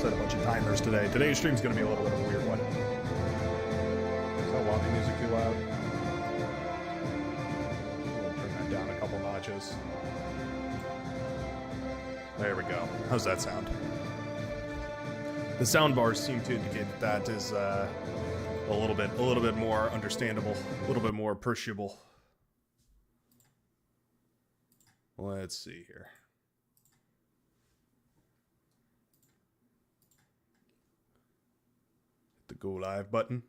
set a bunch of timers today. Today's stream's going to be a little bit of a weird one. Is that lobby music too loud? I'll turn that down a couple notches. There we go. How's that sound? The sound bars seem to indicate that is a little bit more understandable, a little bit more appreciable. Let's see here. Hit the go live button.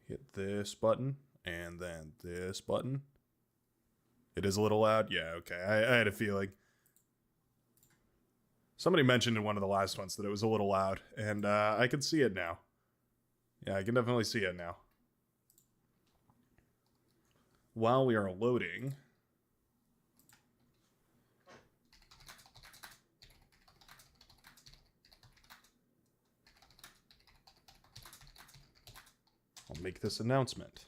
Hit this button and then this button. It is a little loud. Yeah, okay. I had a feeling. Somebody mentioned in one of the last ones that it was a little loud, and I can see it now. Yeah, I can definitely see it now. While we are loading, I'll make this announcement.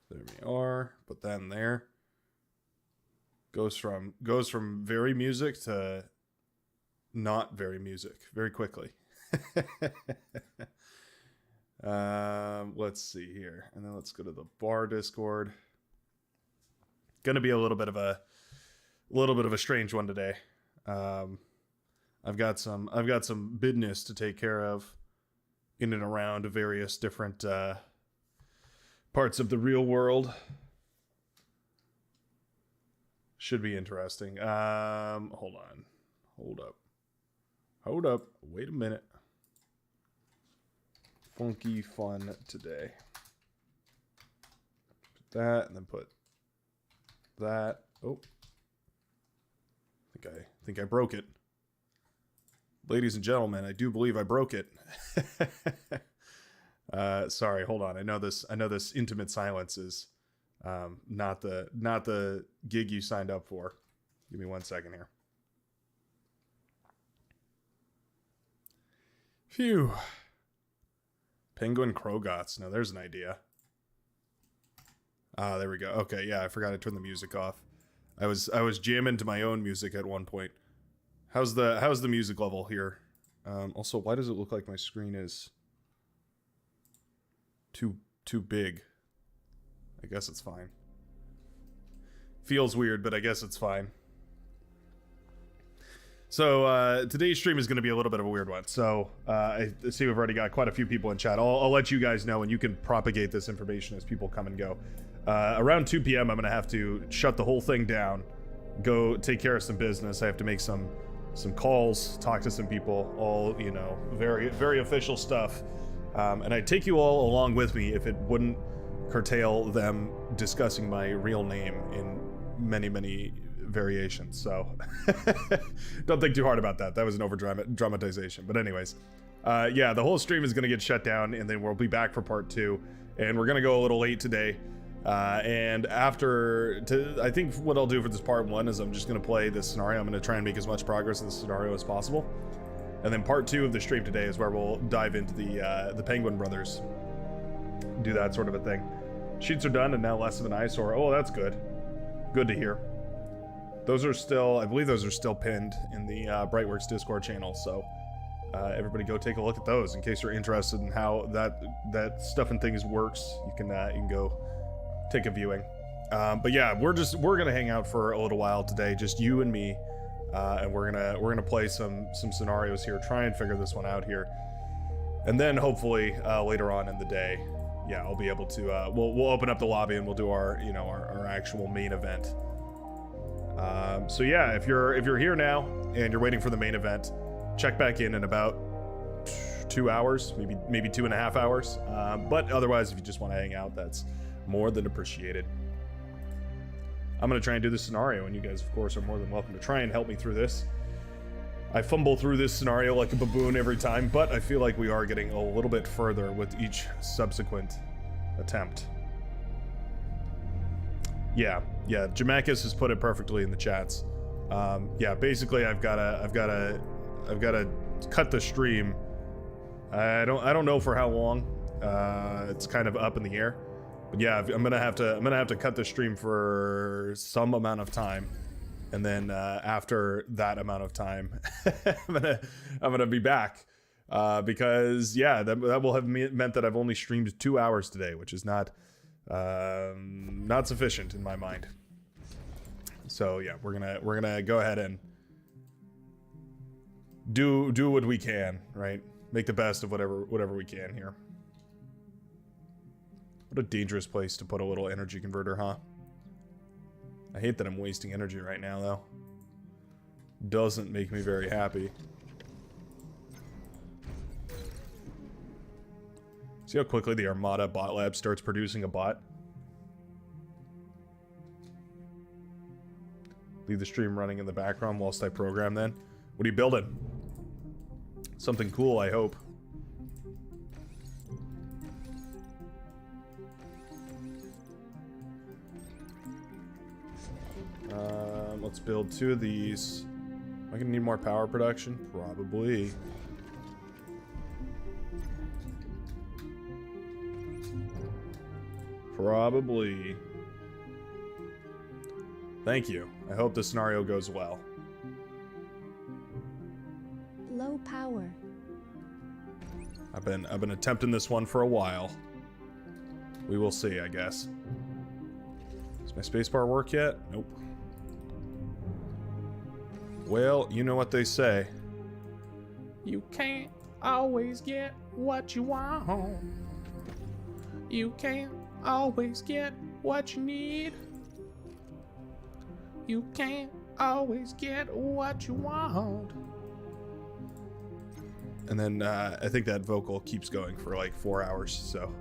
There we are. Put that in there. Goes from very music to not very music very quickly. Let's see here, and then let's go to the bar Discord. Gonna be a little bit of a strange one today. I've got some business to take care of in and around various different parts of the real world. Should be interesting. Hold on. Hold up. Wait a minute. Funky fun today. Put that and then put that. Oh. I think I broke it. Ladies and gentlemen, I do believe I broke it. Sorry, hold on. I know this intimate silence is not the gig you signed up for. Give me 1 second here. Phew. Penguin Krogots. Now there's an idea. Ah, there we go. Okay, yeah, I forgot to turn the music off. I was jamming to my own music at one point. How's the music level here? Also, why does it look like my screen is too big? I guess it's fine. Feels weird, but I guess it's fine. So today's stream is going to be a little bit of a weird one. So I see we've already got quite a few people in chat. I'll let you guys know, and you can propagate this information as people come and go. Around 2 p.m. I'm going to have to shut the whole thing down, go take care of some business. I have to make some calls, talk to some people, all, you know, very, very official stuff. And I'd take you all along with me if it wouldn't curtail them discussing my real name in many, many variations. So don't think too hard about that. That was an over dramatization. But anyways, yeah, the whole stream is going to get shut down, and then we'll be back for part 2. And we're going to go a little late today. And I think what I'll do for this part 1 is I'm just going to play this scenario. I'm going to try and make as much progress in the scenario as possible. And then part 2 of the stream today is where we'll dive into the Penguin Brothers. Do that sort of a thing. Sheets are done and now less of an eyesore. Oh, that's good. Good to hear. Those are still, I believe those are still pinned in the Brightworks Discord channel. So everybody go take a look at those in case you're interested in how that stuff and things works. You can go take a viewing. But yeah, we're gonna hang out for a little while today, just you and me, and we're gonna play some scenarios here, try and figure this one out here, and then hopefully later on in the day, yeah, I'll be able to we'll open up the lobby and we'll do our our actual main event. So yeah, if you're here now and you're waiting for the main event, check back in about 2 hours, maybe 2.5 hours. But otherwise, if you just want to hang out, that's more than appreciated. I'm gonna try and do this scenario, and you guys, of course, are more than welcome to try and help me through this. I fumble through this scenario like a baboon every time, but I feel like we are getting a little bit further with each subsequent attempt. Yeah, Jamakis has put it perfectly in the chats. Yeah, basically, I've gotta cut the stream. I don't know for how long. It's kind of up in the air. But yeah, I'm gonna have to cut the stream for some amount of time, and then after that amount of time, I'm gonna be back because yeah, that will have meant that I've only streamed 2 hours today, which is not sufficient in my mind. So yeah, we're gonna go ahead and do what we can, right? Make the best of whatever we can here. What a dangerous place to put a little energy converter, huh? I hate that I'm wasting energy right now, though. Doesn't make me very happy. See how quickly the Armada bot lab starts producing a bot? Leave the stream running in the background whilst I program then. What are you building? Something cool, I hope. Let's build 2 of these. Am I gonna need more power production? Probably. Probably. Thank you. I hope the scenario goes well. Low power. I've been attempting this one for a while. We will see, I guess. Does my spacebar work yet? Nope. Well, you know what they say. You can't always get what you want. You can't always get what you need. You can't always get what you want. And then I think that vocal keeps going for like 4 hours, so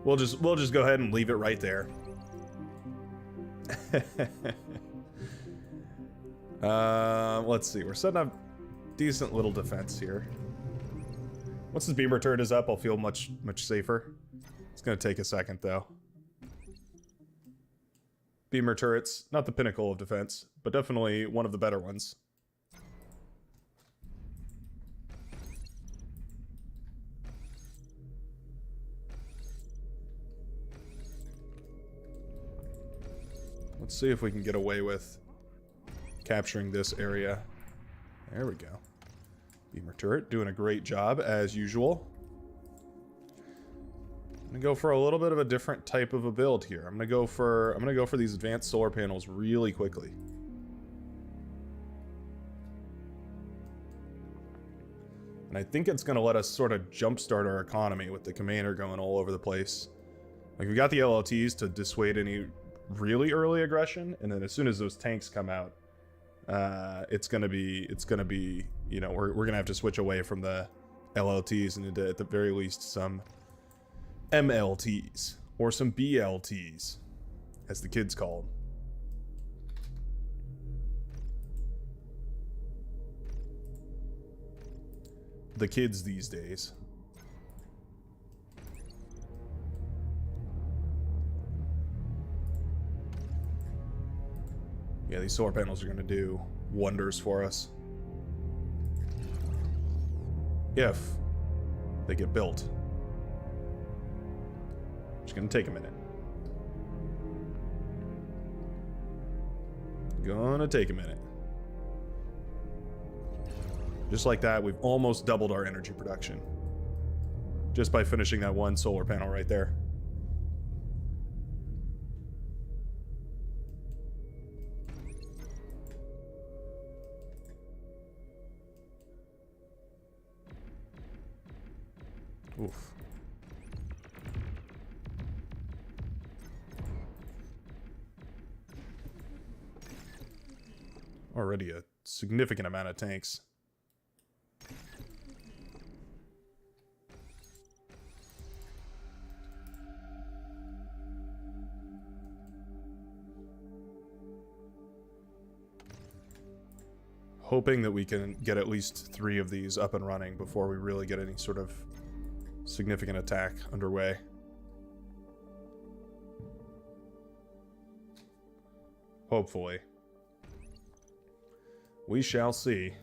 we'll just go ahead and leave it right there. Let's see. We're setting up decent little defense here. Once this beamer turret is up, I'll feel much safer. It's gonna take a second though. Beamer turrets, not the pinnacle of defense, but definitely one of the better ones. Let's see if we can get away with capturing this area. There we go. Beamer turret doing a great job as usual. I'm gonna go for a little bit of a different type of a build here. I'm gonna go for these advanced solar panels really quickly. And I think it's gonna let us sort of jumpstart our economy with the commander going all over the place. Like, we got the LLTs to dissuade any really early aggression, and then as soon as those tanks come out, it's gonna be, you know, we're gonna have to switch away from the LLTs and into, at the very least, some MLTs or some BLTs, as the kids call them. The kids these days. Yeah, these solar panels are going to do wonders for us. If they get built. It's going to take a minute. Gonna take a minute. Just like that, we've almost doubled our energy production. Just by finishing that one solar panel right there. Oof. Already a significant amount of tanks. Hoping that we can get at least 3 of these up and running before we really get any sort of significant attack underway. Hopefully. We shall see.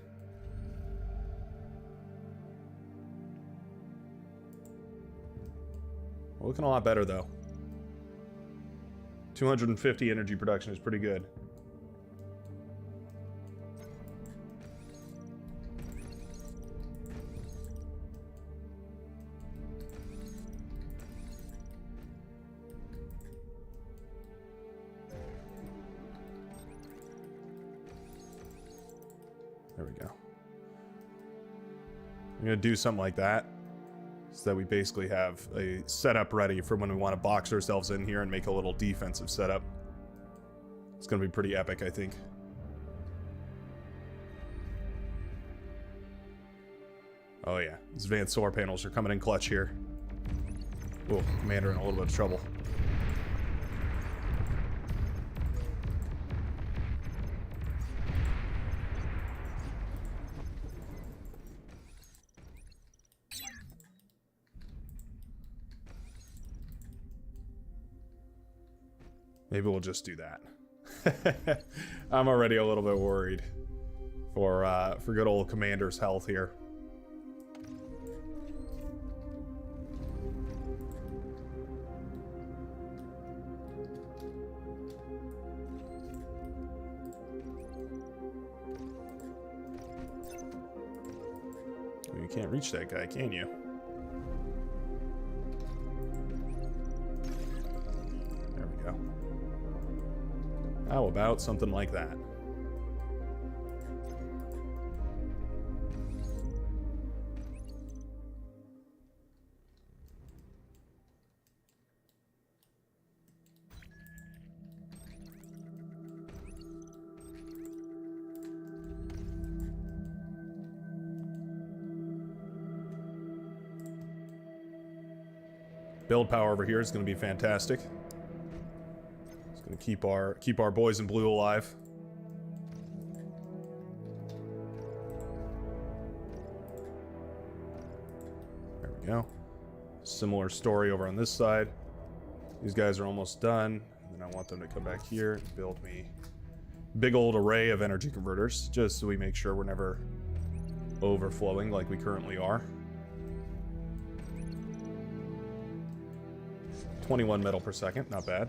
We're looking a lot better, though. 250 energy production is pretty good. There we go. I'm going to do something like that so that we basically have a setup ready for when we want to box ourselves in here and make a little defensive setup. It's going to be pretty epic, I think. Oh yeah, these advanced solar panels are coming in clutch here. Oh, Commander in a little bit of trouble. Maybe we'll just do that. I'm already a little bit worried for good old Commander's health here. You can't reach that guy, can you? How about something like that? Build power over here is going to be fantastic. Gonna keep our boys in blue alive. There we go. Similar story over on this side. These guys are almost done. And then I want them to come back here and build me a big old array of energy converters, just so we make sure we're never overflowing like we currently are. 21 metal per second, not bad.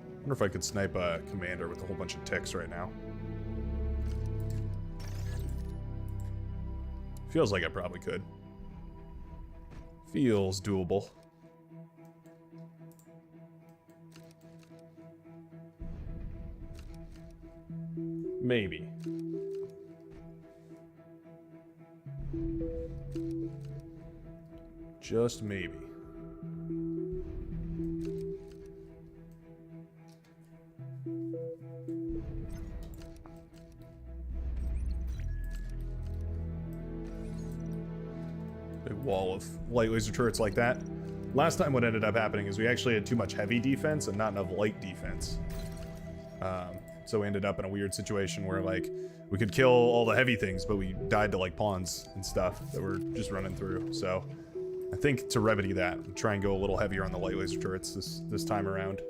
I wonder if I could snipe a commander with a whole bunch of ticks right now. Feels like I probably could. Feels doable. Maybe. Just maybe. Wall of light laser turrets like that. Last time what ended up happening is we actually had too much heavy defense and not enough light defense. So we ended up in a weird situation where like we could kill all the heavy things, but we died to like pawns and stuff that were just running through. So I think to remedy that, we'll try and go a little heavier on the light laser turrets this time around.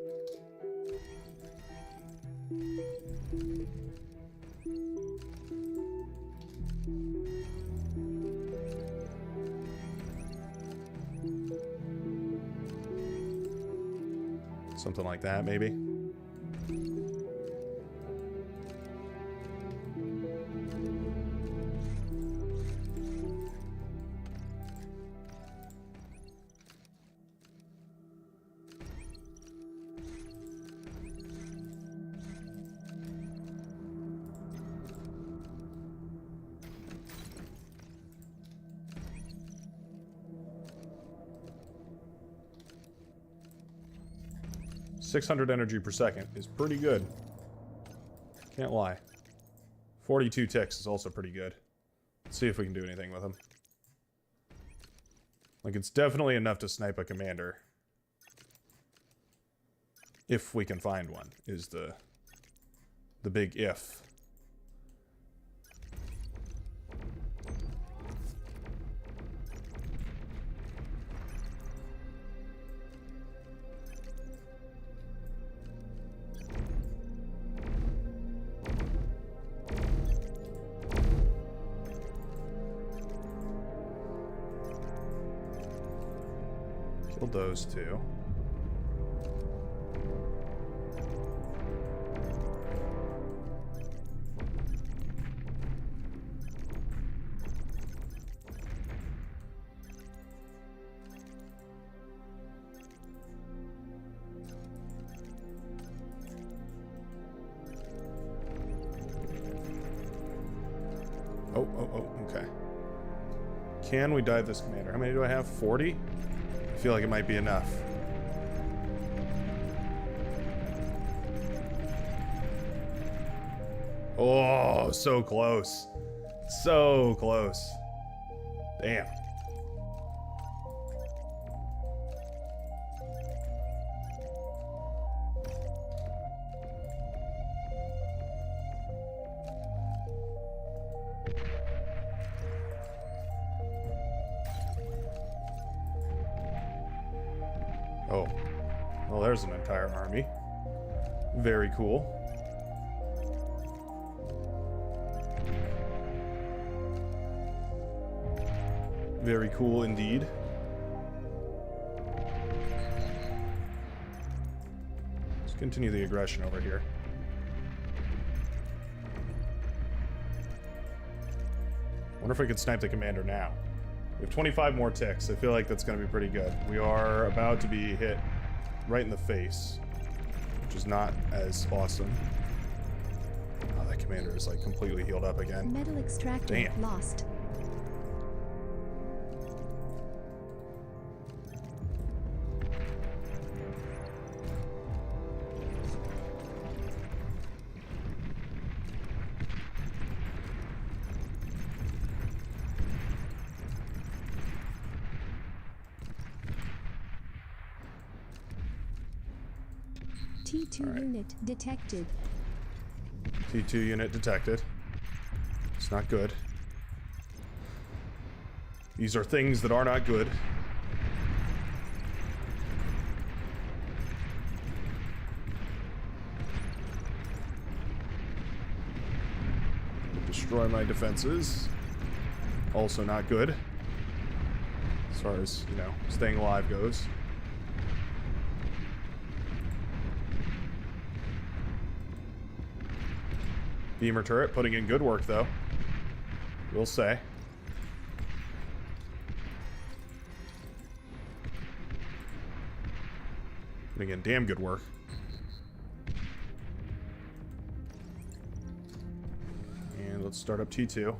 Something like that, maybe. .600 energy per second is pretty good. Can't lie. 42 ticks is also pretty good. Let's see if we can do anything with them. Like, it's definitely enough to snipe a commander. If we can find one, is the big if. Kill those two. Okay. Can we dive this commander? How many do I have? 40? I feel like it might be enough. Oh, so close. So close. Damn. Oh. Well, there's an entire army. Very cool. Very cool indeed. Let's continue the aggression over here. Wonder if we can snipe the commander now. We have 25 more ticks. I feel like that's going to be pretty good. We are about to be hit right in the face, which is not as awesome. Oh, that commander is like completely healed up again. Metal extractor Damn. lost. T2 right. unit detected. T2 unit detected. It's not good. These are things that are not good. Destroy my defenses. Also not good. As far as, you know, staying alive goes. Beamer turret putting in good work, though. We'll say. Putting in damn good work. And let's start up T2.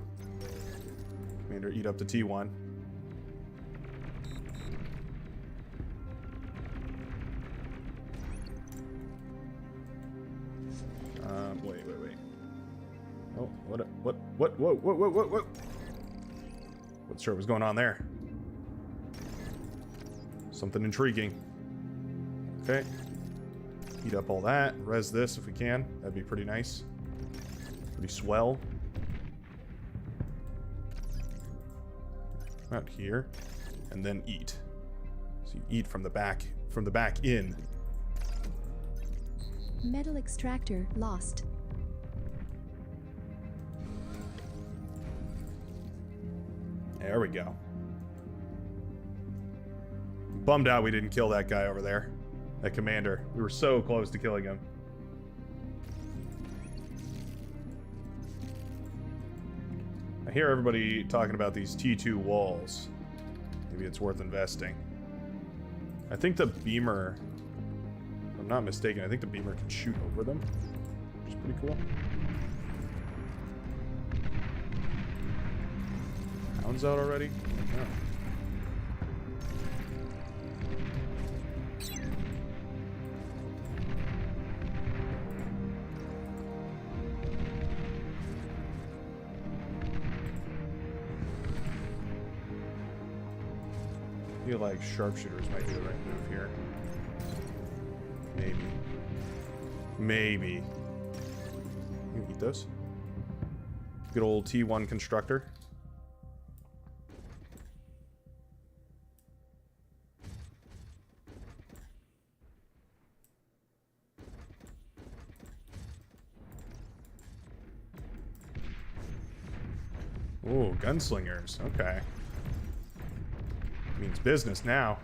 Commander, eat up to T1. Wait. Oh, what? Wasn't sure what was going on there. Something intriguing. Okay. Heat up all that. Res this if we can. That'd be pretty nice. Pretty swell. Come out here. And then eat. So you eat from the back in. Metal extractor lost. There we go. Bummed out we didn't kill that guy over there. That commander. We were so close to killing him. I hear everybody talking about these T2 walls. Maybe it's worth investing. I think the beamer, if I'm not mistaken, I think the beamer can shoot over them, which is pretty cool. Hound's out already? Yeah. I feel like sharpshooters might be the right move here. Maybe. You can eat those. Good old T1 constructor. Ooh, gunslingers. Okay. Means business now.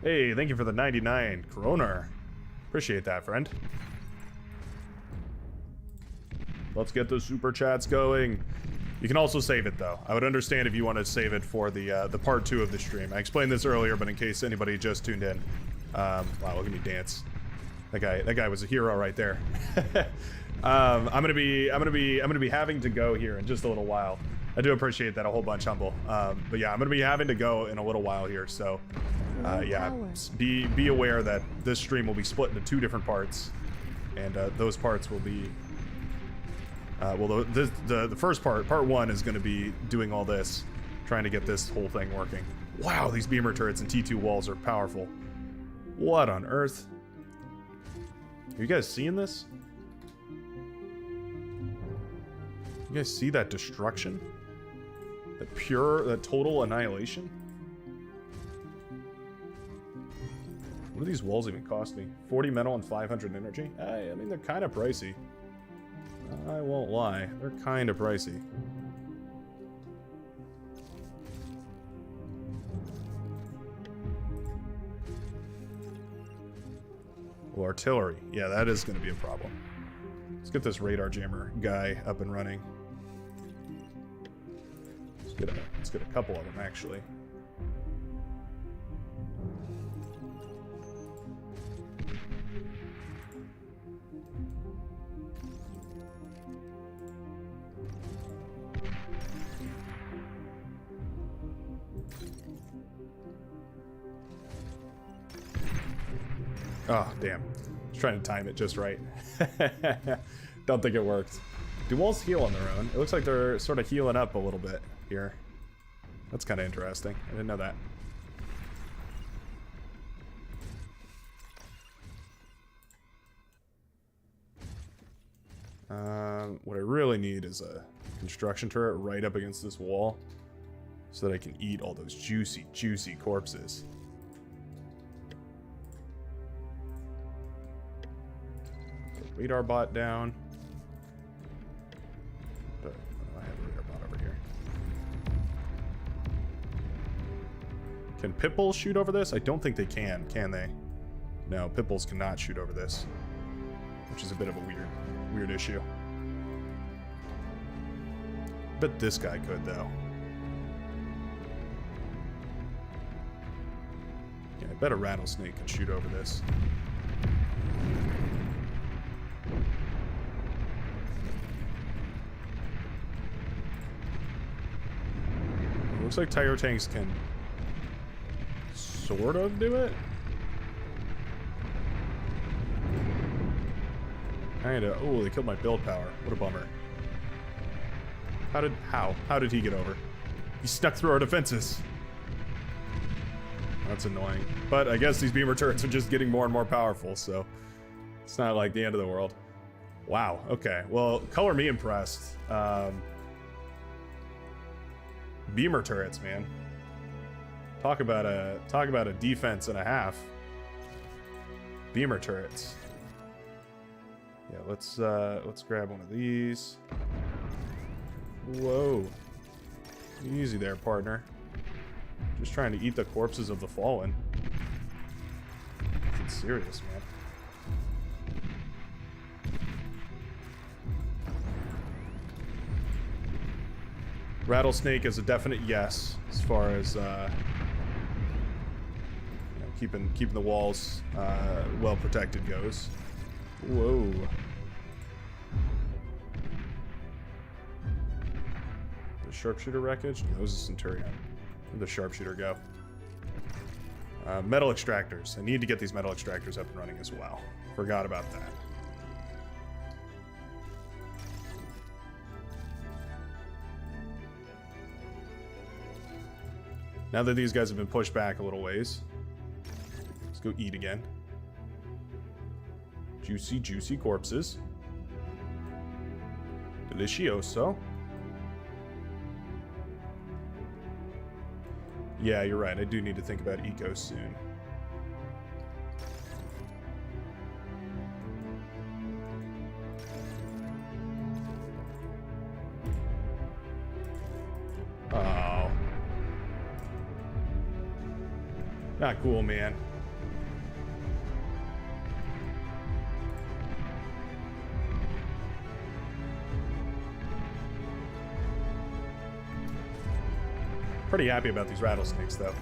Hey, thank you for the 99 Corona. Appreciate that, friend. Let's get the super chats going. You can also save it, though. I would understand if you want to save it for the part 2 of the stream. I explained this earlier, but in case anybody just tuned in. Wow, look at me dance. That guy was a hero right there. I'm gonna be having to go here in just a little while. I do appreciate that a whole bunch, Humble. But yeah, I'm gonna be having to go in a little while here. So yeah, be aware that this stream will be split into 2 different parts, and those parts will be well, the first part 1 is going to be doing all this, trying to get this whole thing working. Wow, these beamer turrets and T2 walls are powerful. What on earth? Are you guys seeing this? You guys see that destruction? That total annihilation? What do these walls even cost me? 40 metal and 500 energy? I mean, they're kind of pricey. I won't lie. They're kind of pricey. Well, artillery. Yeah, that is going to be a problem. Let's get this radar jammer guy up and running. Let's get a couple of them, actually. Oh, damn. I was trying to time it just right. Don't think it worked. Do walls heal on their own? It looks like they're sort of healing up a little bit here. That's kind of interesting. I didn't know that. What I really need is a construction turret right up against this wall so that I can eat all those juicy, juicy corpses. Radar bot down. But I have a radar bot over here. Can pit bulls shoot over this? I don't think they can they? No, pit bulls cannot shoot over this, which is a bit of a weird issue. Bet this guy could, though. Yeah, I bet a rattlesnake could shoot over this. Looks like tire tanks can sort of do it. Kinda. Oh, they killed my build power. What a bummer. How did he get over? He snuck through our defenses. That's annoying. But I guess these beamer turrets are just getting more and more powerful, so it's not like the end of the world. Wow. Okay. Well, color me impressed. Beamer turrets, man. Talk about a defense and a half. Beamer turrets. Yeah, let's grab one of these. Whoa. Easy there, partner. Just trying to eat the corpses of the fallen. It's serious, man. Rattlesnake is a definite yes as far as keeping the walls well protected goes. Whoa. The sharpshooter wreckage? No, this is Centurion. Where'd the sharpshooter go? Metal extractors. I need to get these metal extractors up and running as well. Forgot about that. Now that these guys have been pushed back a little ways, let's go eat again. Juicy, juicy corpses. Delicioso. Yeah, you're right. I do need to think about eco soon. Oh. Not cool, man. Pretty happy about these rattlesnakes, though.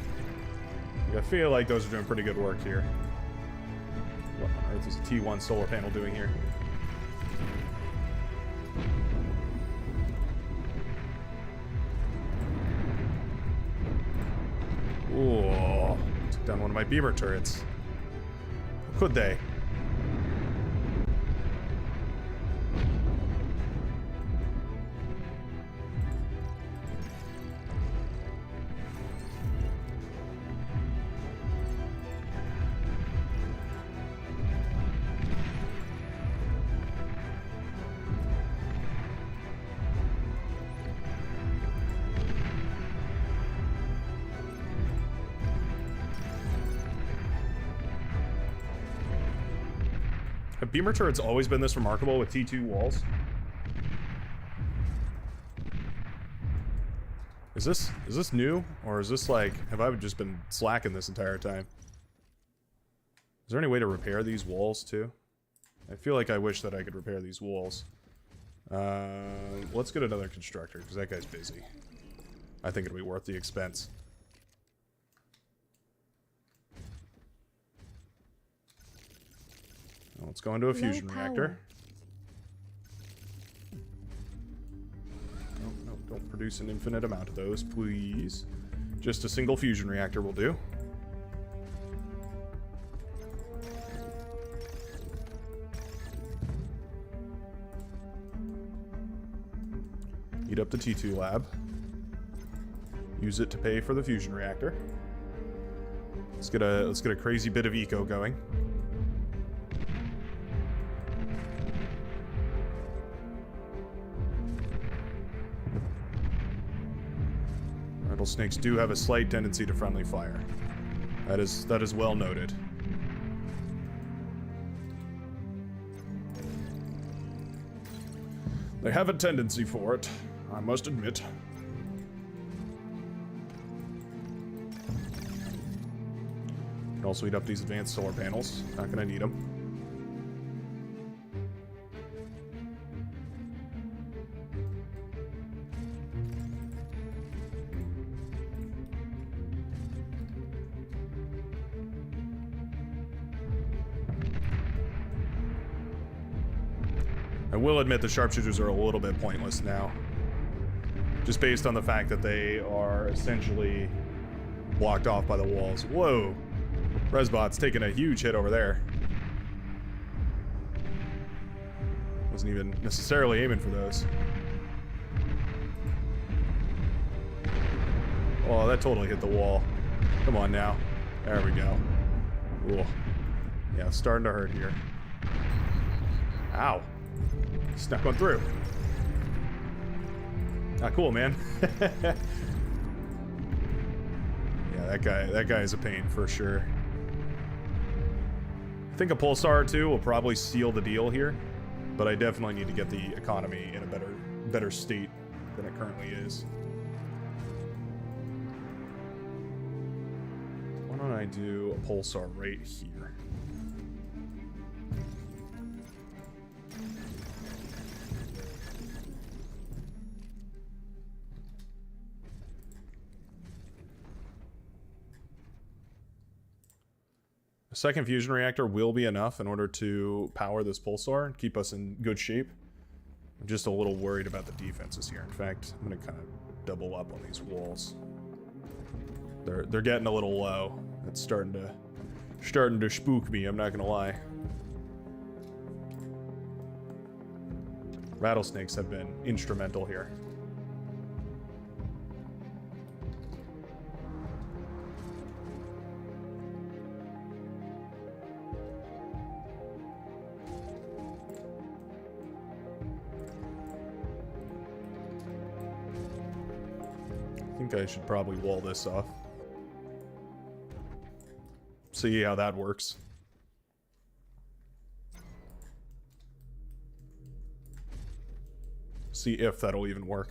I feel like those are doing pretty good work here. What on earth is a T1 solar panel doing here? took down one of my beamer turrets. How could they? Have beamer turrets always been this remarkable with T2 walls? Is this new? Or is this like, have I just been slacking this entire time? Is there any way to repair these walls too? I feel like I wish that I could repair these walls. Let's get another constructor, because that guy's busy. I think it'll be worth the expense. Let's go into a fusion reactor. No, don't produce an infinite amount of those, please. Just a single fusion reactor will do. Heat up the T2 lab. Use it to pay for the fusion reactor. Let's get a crazy bit of eco going. Rattlesnakes do have a slight tendency to friendly fire. That is well noted. They have a tendency for it, I must admit. Can also heat up these advanced solar panels. Not gonna need them. I will admit the sharpshooters are a little bit pointless now. Just based on the fact that they are essentially blocked off by the walls. Whoa! Resbot's taking a huge hit over there. Wasn't even necessarily aiming for those. Oh, that totally hit the wall. Come on now. There we go. Ooh. Yeah, starting to hurt here. Ow. Snuck one through. Ah, cool, man. Yeah, that guy is a pain for sure. I think a pulsar or two will probably seal the deal here, but I definitely need to get the economy in a better state than it currently is. Why don't I do a pulsar right here? A second fusion reactor will be enough in order to power this pulsar and keep us in good shape. I'm just a little worried about the defenses here. In fact, I'm gonna kind of double up on these walls. They're getting a little low. It's starting to spook me, I'm not gonna lie. Rattlesnakes have been instrumental here. I think I should probably wall this off. See how that works. See if that'll even work.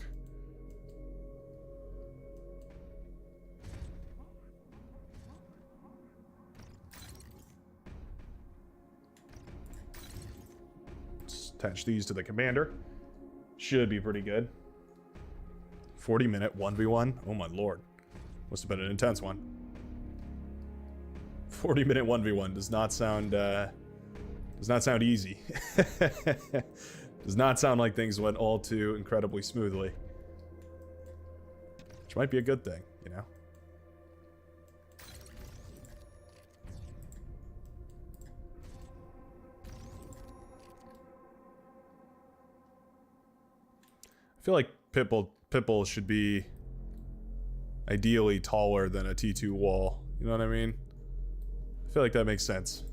Let's attach these to the commander. Should be pretty good. 40-minute 1v1. Oh my lord. Must have been an intense one. 40-minute 1v1 does not sound easy. Does not sound like things went all too incredibly smoothly. Which might be a good thing, you know? I feel like Pitbull should be ideally taller than a T2 wall. You know what I mean? I feel like that makes sense.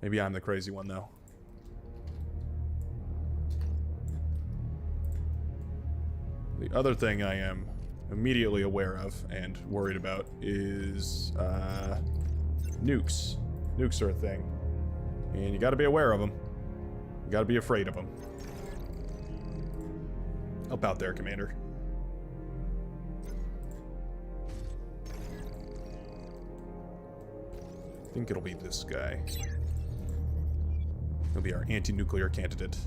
Maybe I'm the crazy one, though. The other thing I am immediately aware of and worried about is nukes. Nukes are a thing. And you gotta be aware of them. You gotta be afraid of them. Help out there, Commander. I think it'll be this guy. He'll be our anti-nuclear candidate.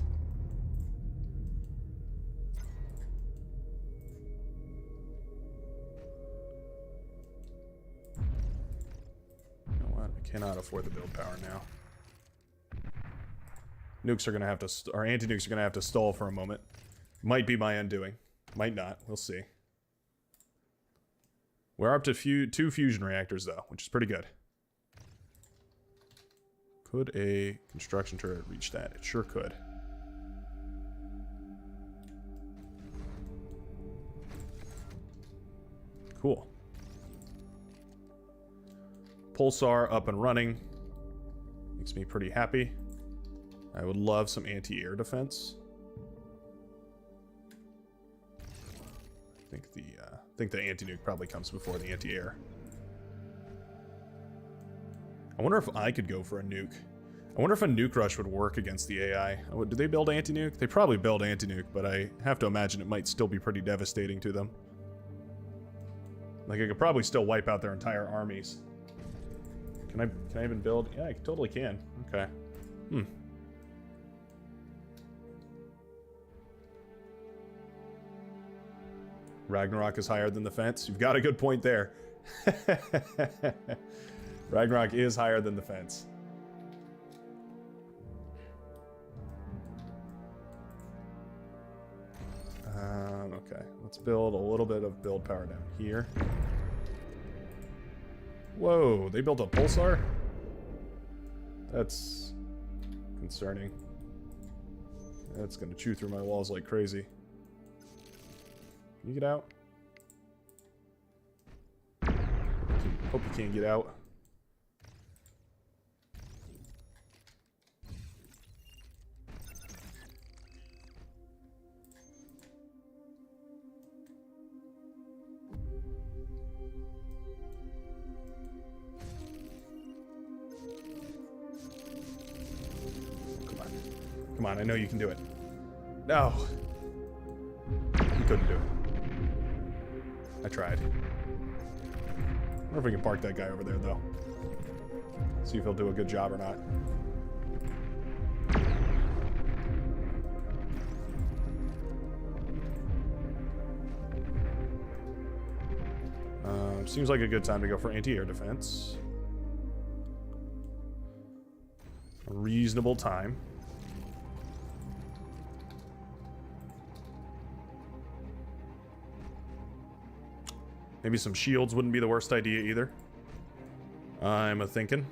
You know what? I cannot afford the build power now. Nukes are gonna have to, our anti-nukes are gonna have to stall for a moment. Might be my undoing. Might not. We'll see. We're up to 2 fusion reactors though, which is pretty good. Could a construction turret reach that? It sure could. Cool. Pulsar up and running. Makes me pretty happy. I would love some anti-air defense. I think the anti-nuke probably comes before the anti-air. I wonder if I could go for a nuke. I wonder if a nuke rush would work against the AI. Do they build anti-nuke? They probably build anti-nuke, but I have to imagine it might still be pretty devastating to them. Like, I could probably still wipe out their entire armies. Can I even build? Yeah, I totally can. Okay. Ragnarok is higher than the fence. You've got a good point there. Ragnarok is higher than the fence. Okay, let's build a little bit of build power down here. Whoa, they built a pulsar? That's concerning. That's gonna chew through my walls like crazy. Can you get out? Hope you can't get out. Come on, I know you can do it. No. You couldn't do it. I tried. I wonder if we can park that guy over there, though. See if he'll do a good job or not. Seems like a good time to go for anti-air defense. A reasonable time. Maybe some shields wouldn't be the worst idea either. I'm a thinking.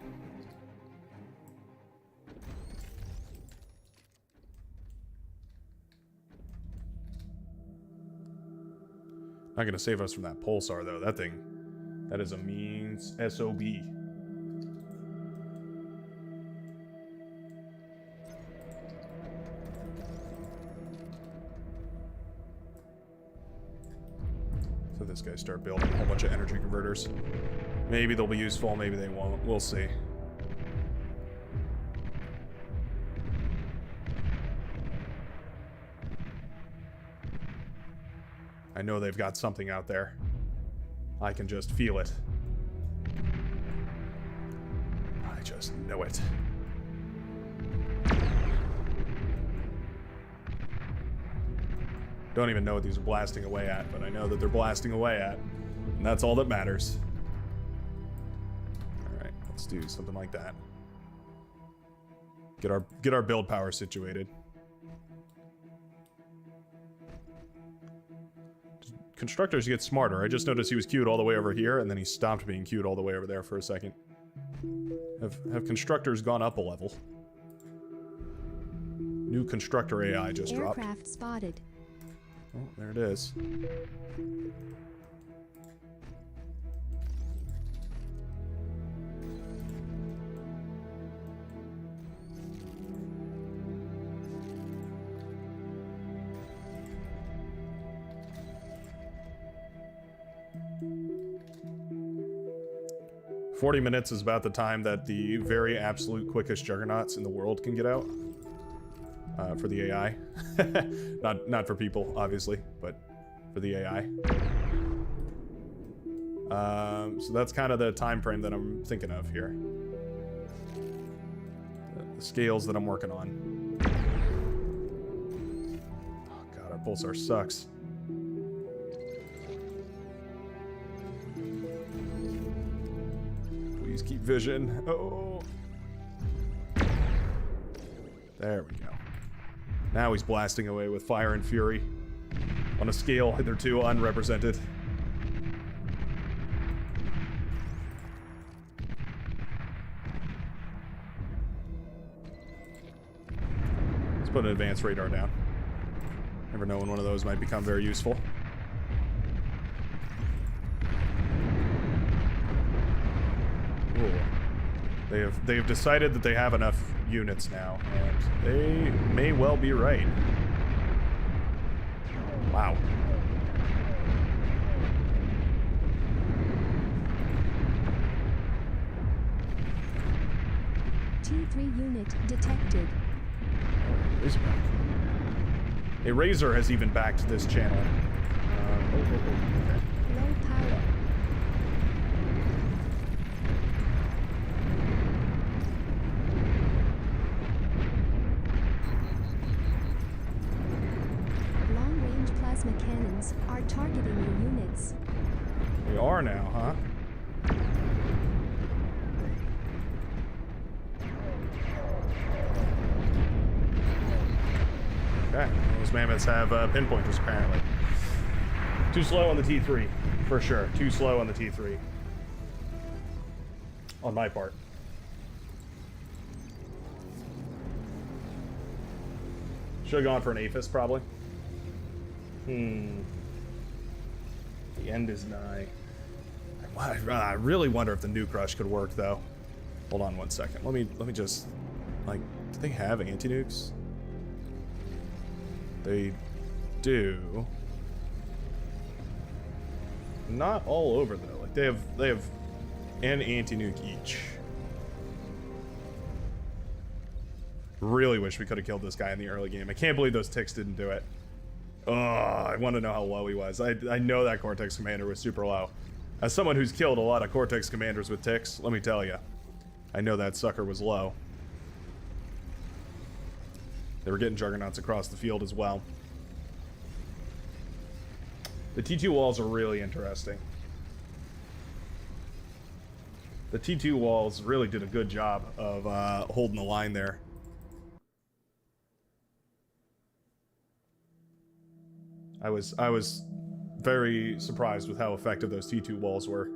Not gonna save us from that pulsar though. That thing, that is a mean SOB. So this guy start building a whole bunch of energy converters. Maybe they'll be useful, maybe they won't. We'll see. I know they've got something out there. I can just feel it. I just know it. Don't even know what these are blasting away at, but I know that they're blasting away at, and that's all that matters. Alright, let's do something like that. Get our build power situated. Constructors get smarter. I just noticed he was queued all the way over here, and then he stopped being queued all the way over there for a second. Have constructors gone up a level? T2 constructor AI just dropped. Aircraft spotted. Oh, there it is. $40 is about the time that the very absolute quickest juggernauts in the world can get out. For the AI. not for people, obviously, but for the AI. So that's kind of the time frame that I'm thinking of here. The scales that I'm working on. Oh god, our pulsar sucks. Please keep vision. Oh. There we go. Now he's blasting away with fire and fury on a scale hitherto unrepresented. Let's put an advanced radar down. Never know when one of those might become very useful. Ooh. They have decided that they have enough units now, and they may well be right. Wow. T3 unit detected. Razor back. A Razor has even backed this channel. Okay. Low power. Long-range plasma cannons are targeting your units. They are now, huh? Okay, those mammoths have pinpointers apparently. Too slow on the T3, for sure. Too slow on the T3. On my part. Should have gone for an APHIS, probably. The end is nigh. I really wonder if the Nuke Rush could work, though. Hold on one second. Let me just, like, do they have anti-nukes? They do. Not all over though. Like they have an anti-nuke each. Really wish we could have killed this guy in the early game. I can't believe those ticks didn't do it. Oh, I want to know how low he was. I know that Cortex Commander was super low. As someone who's killed a lot of Cortex Commanders with ticks, let me tell you, I know that sucker was low. They were getting juggernauts across the field as well. The T2 walls are really interesting. The T2 walls really did a good job of holding the line there. I was very surprised with how effective those T2 walls were.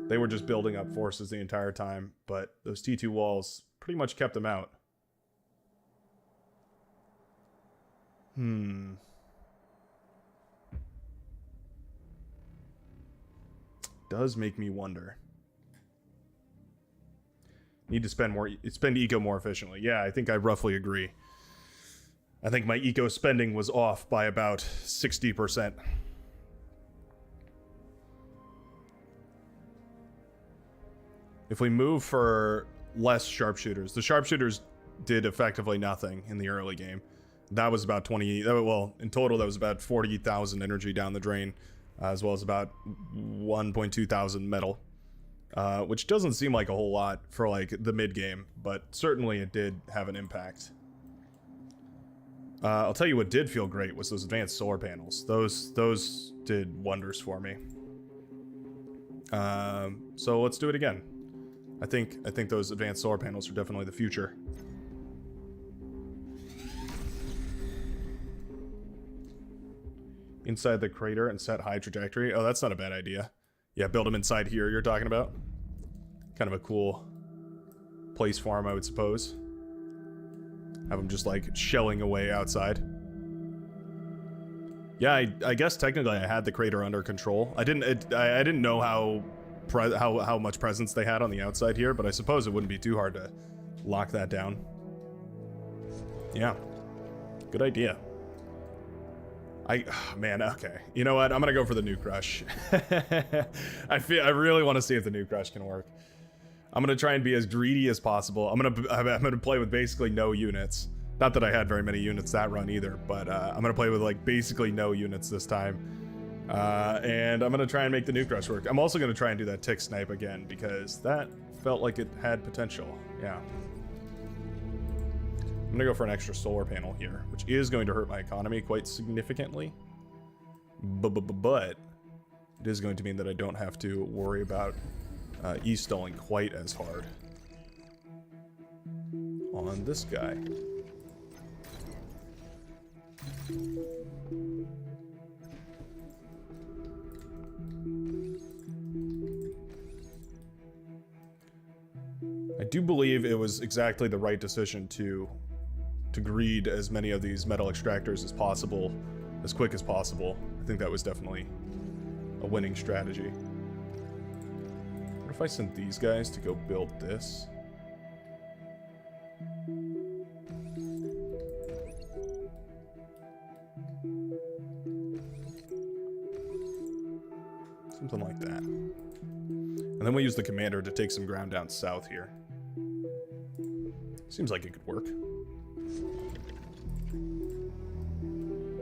They were just building up forces the entire time, but those T2 walls pretty much kept them out. Does make me wonder. Need to spend eco more efficiently. Yeah, I think I roughly agree. I think my eco spending was off by about 60%. If we move for less sharpshooters, the sharpshooters did effectively nothing in the early game. That was about 20, well, in total that was about 40,000 energy down the drain, as well as about 1.2 thousand metal, which doesn't seem like a whole lot for like the mid game, but certainly it did have an impact. I'll tell you what did feel great was those advanced solar panels. Those did wonders for me. So let's do it again. I think those advanced solar panels are definitely the future. Inside the crater and set high trajectory. Oh, that's not a bad idea. Yeah, build them inside here you're talking about. Kind of a cool place for them, I would suppose. Have them just like shelling away outside. Yeah, I guess technically I had the crater under control. I didn't know how much presence they had on the outside here, but I suppose it wouldn't be too hard to lock that down. Yeah, good idea. Man, okay. You know what? I'm gonna go for the Nuke Rush. I really want to see if the Nuke Rush can work. I'm gonna try and be as greedy as possible. I'm gonna play with basically no units. Not that I had very many units that run either, but I'm gonna play with like basically no units this time. And I'm gonna try and make the Nuke Rush work. I'm also gonna try and do that tick snipe again because that felt like it had potential. Yeah. I'm gonna go for an extra solar panel here, which is going to hurt my economy quite significantly. But it is going to mean that I don't have to worry about e-stalling quite as hard on this guy. I do believe it was exactly the right decision to greed as many of these metal extractors as possible, as quick as possible. I think that was definitely a winning strategy. What if I sent these guys to go build this? Something like that. And then we use the commander to take some ground down south here. Seems like it could work.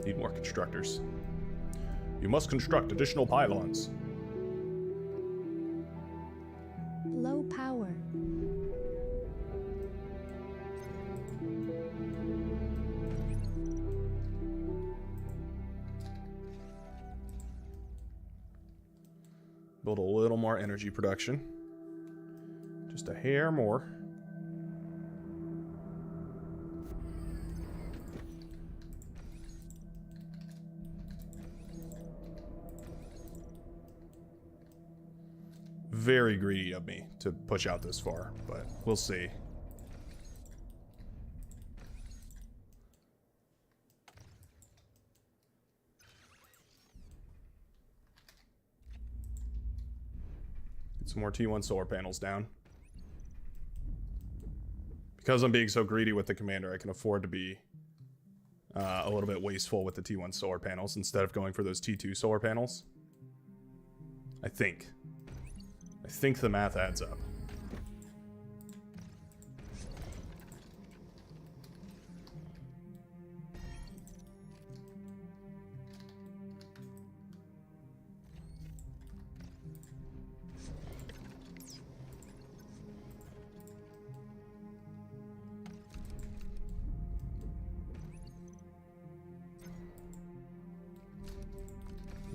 Need more constructors. You must construct additional pylons. Low power. Build a little more energy production. Just a hair more. Very greedy of me to push out this far, but we'll see. Get some more T1 solar panels down. Because I'm being so greedy with the commander, I can afford to be a little bit wasteful with the T1 solar panels instead of going for those T2 solar panels. I think the math adds up.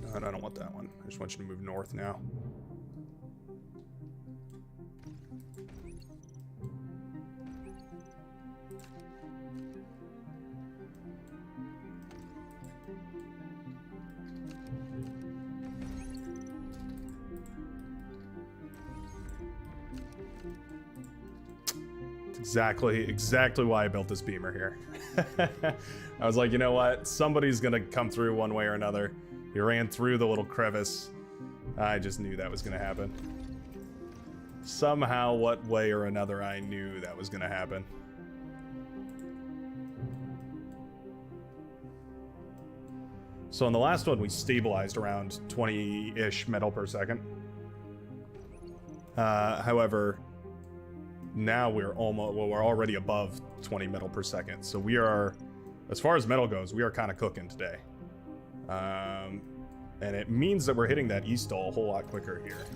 No, I don't want that one. I just want you to move north now. Exactly why I built this beamer here. I was like, you know what? Somebody's gonna come through one way or another. He ran through the little crevice. I just knew that was gonna happen. Somehow, what way or another, I knew that was gonna happen. So in the last one, we stabilized around 20-ish metal per second. However, now we're already above 20 metal per second. So we are, as far as metal goes, we are kind of cooking today. And it means that we're hitting that E-stall a whole lot quicker here.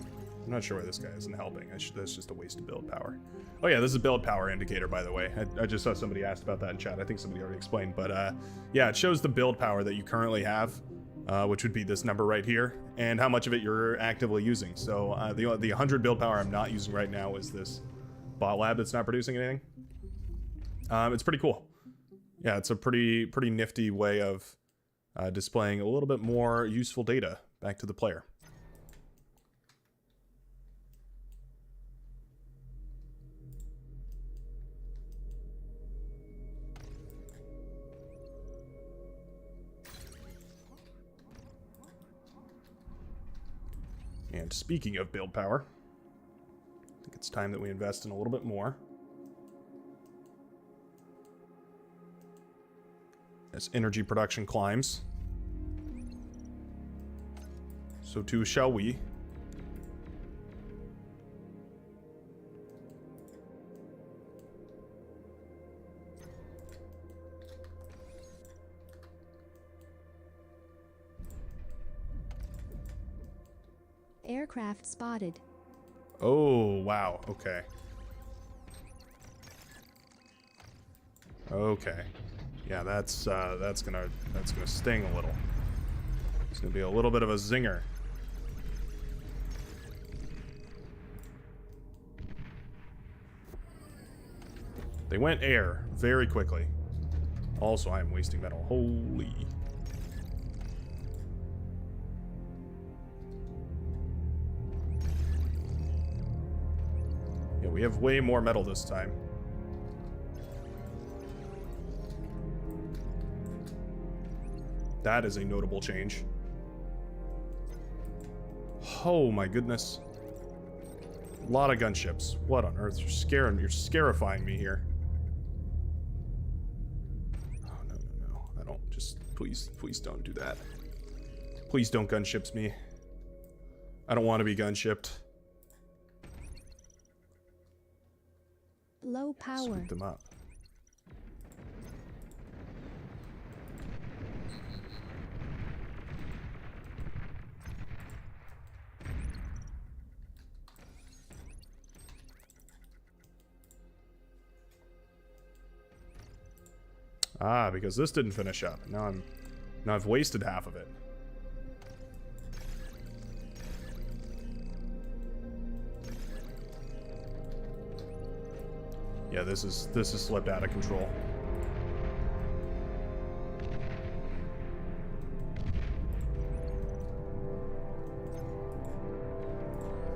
I'm not sure why this guy isn't helping. That's just a waste of build power. Oh yeah, this is a build power indicator, by the way. I just saw somebody asked about that in chat. I think somebody already explained, but yeah, it shows the build power that you currently have, which would be this number right here, and how much of it you're actively using. So the 100 build power I'm not using right now is this bot lab that's not producing anything. It's pretty cool. Yeah, it's a pretty nifty way of displaying a little bit more useful data back to the player. And speaking of build power, I think it's time that we invest in a little bit more. As energy production climbs, so too shall we. Aircraft spotted. Oh, wow. Okay. Okay. Yeah, that's gonna sting a little. It's gonna be a little bit of a zinger. They went air very quickly. Also, I am wasting metal. Holy. Yeah, we have way more metal this time. That is a notable change. Oh my goodness. A lot of gunships. What on earth? You're scarifying me here. Oh, no. I don't, just, please don't do that. Please don't gunships me. I don't want to be gunshipped. Low power. Scoop them up. Ah, because this didn't finish up. Now I've wasted half of it. Yeah, this is slipped out of control.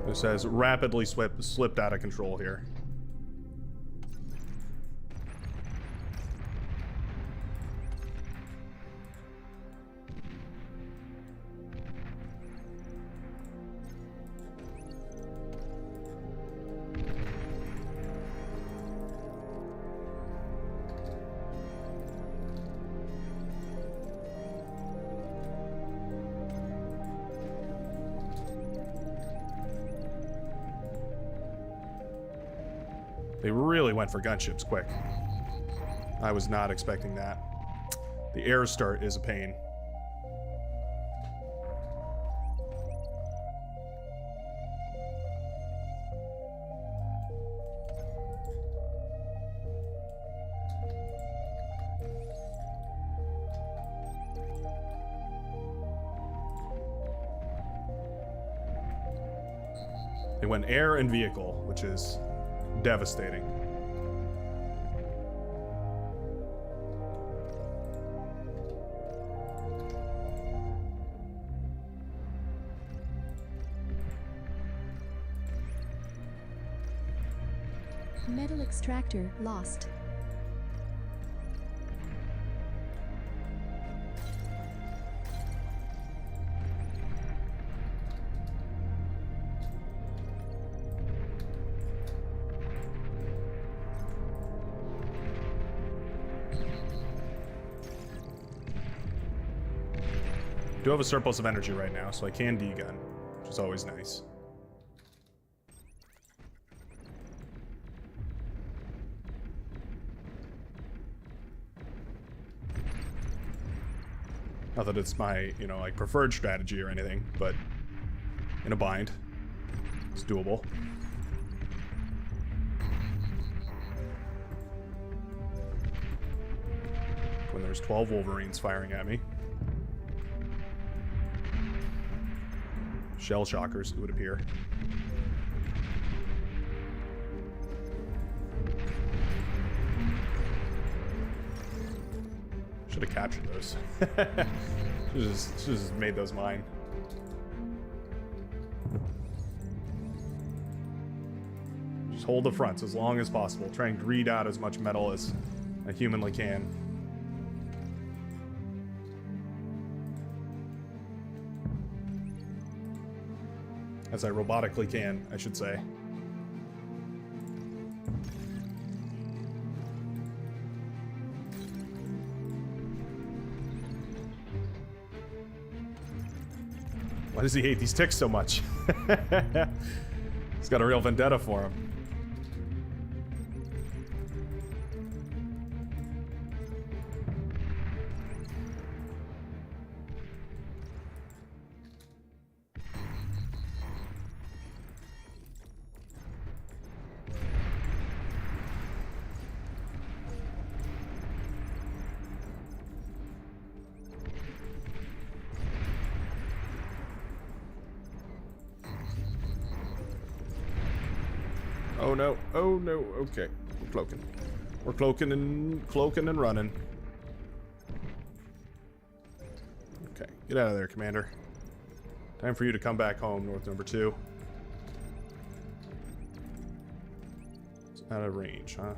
This has rapidly slipped out of control here. They really went for gunships quick. I was not expecting that. The air start is a pain. They went air and vehicle, which is devastating. Metal extractor lost. I do have a surplus of energy right now, so I can degun, which is always nice. Not that it's my, you know, like preferred strategy or anything, but in a bind, it's doable. When there's 12 Wolverines firing at me. Shell shockers, it would appear. Should have captured those. Should just made those mine. Just hold the fronts as long as possible. Try and greed out as much metal as I humanly can. As I robotically can, I should say. Why does he hate these ticks so much? He's got a real vendetta for him. Oh no, oh no, okay. We're cloaking. We're cloaking and running. Okay, get out of there, Commander. Time for you to come back home, North number 2. It's out of range, huh?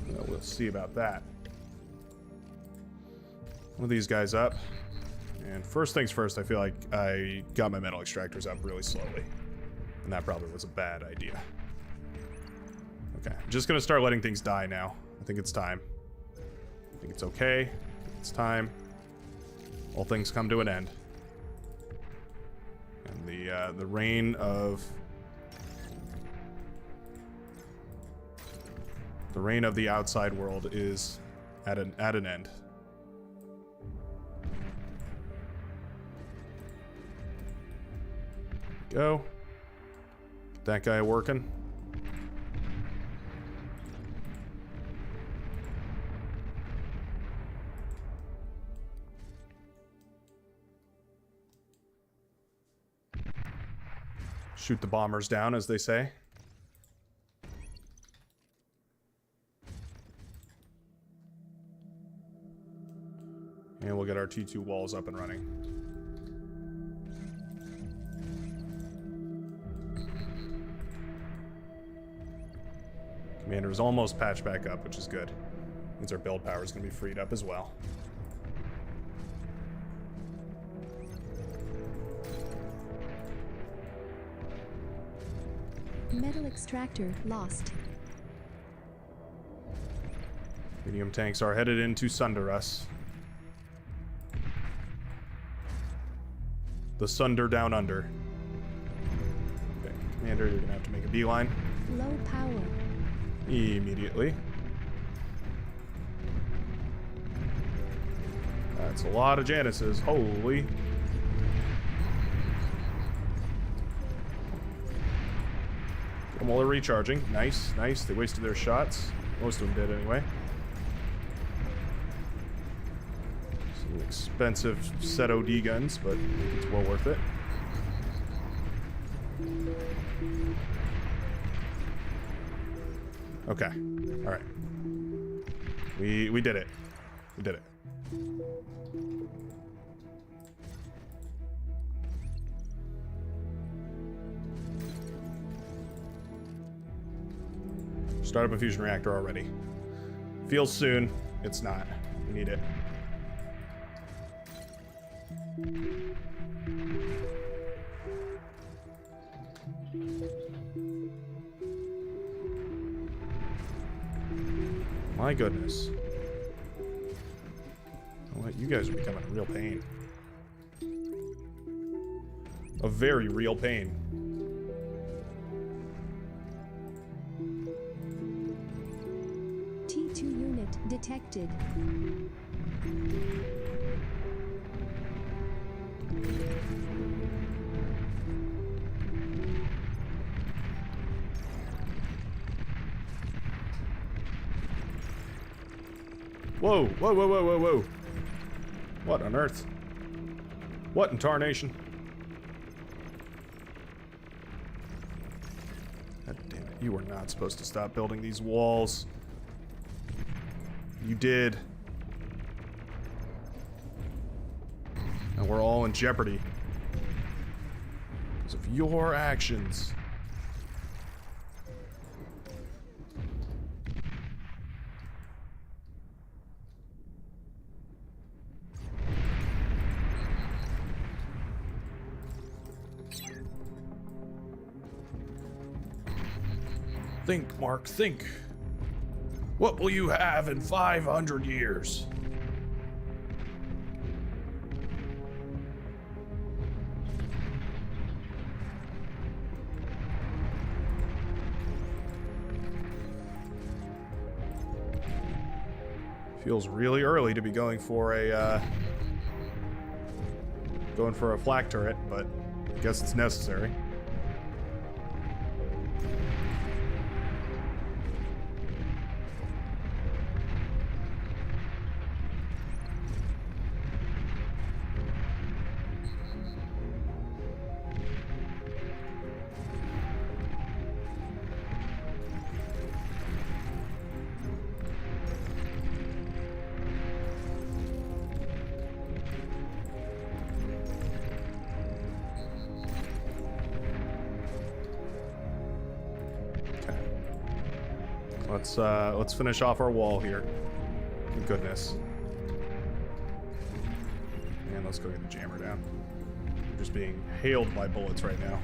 Well, we'll see about that. One of these guys up. And first things first, I feel like I got my metal extractors up really slowly. And that probably was a bad idea. Okay, I'm just gonna start letting things die now. I think it's time. I think it's okay. It's time. All things come to an end. And the reign of the outside world is at an end. Go. Get that guy working. Shoot the bombers down, as they say. And we'll get our T2 walls up and running. Commander is almost patched back up, which is good. Means our build power is going to be freed up as well. Metal extractor lost. Medium tanks are headed in to sunder us. The sunder down under. Okay, Commander, you're going to have to make a beeline. Low power. Immediately. That's a lot of Janices. Holy. Get them while they're recharging. Nice, nice. They wasted their shots. Most of them did anyway. Some expensive set OD guns, but I think it's well worth it. Okay. All right. We did it. We did it. Start up a fusion reactor already. Feels soon. It's not. We need it. My goodness. What, you guys are becoming a real pain. A very real pain. T2 unit detected. Whoa, whoa, whoa, whoa, whoa, whoa. What on earth? What in tarnation? God damn it, you were not supposed to stop building these walls. You did. And we're all in jeopardy because of your actions. Think, Mark, think. What will you have in 500 years? Feels really early to be going for a flak turret, but I guess it's necessary. Let's finish off our wall here. Thank goodness. And let's go get the jammer down. We're just being hailed by bullets right now.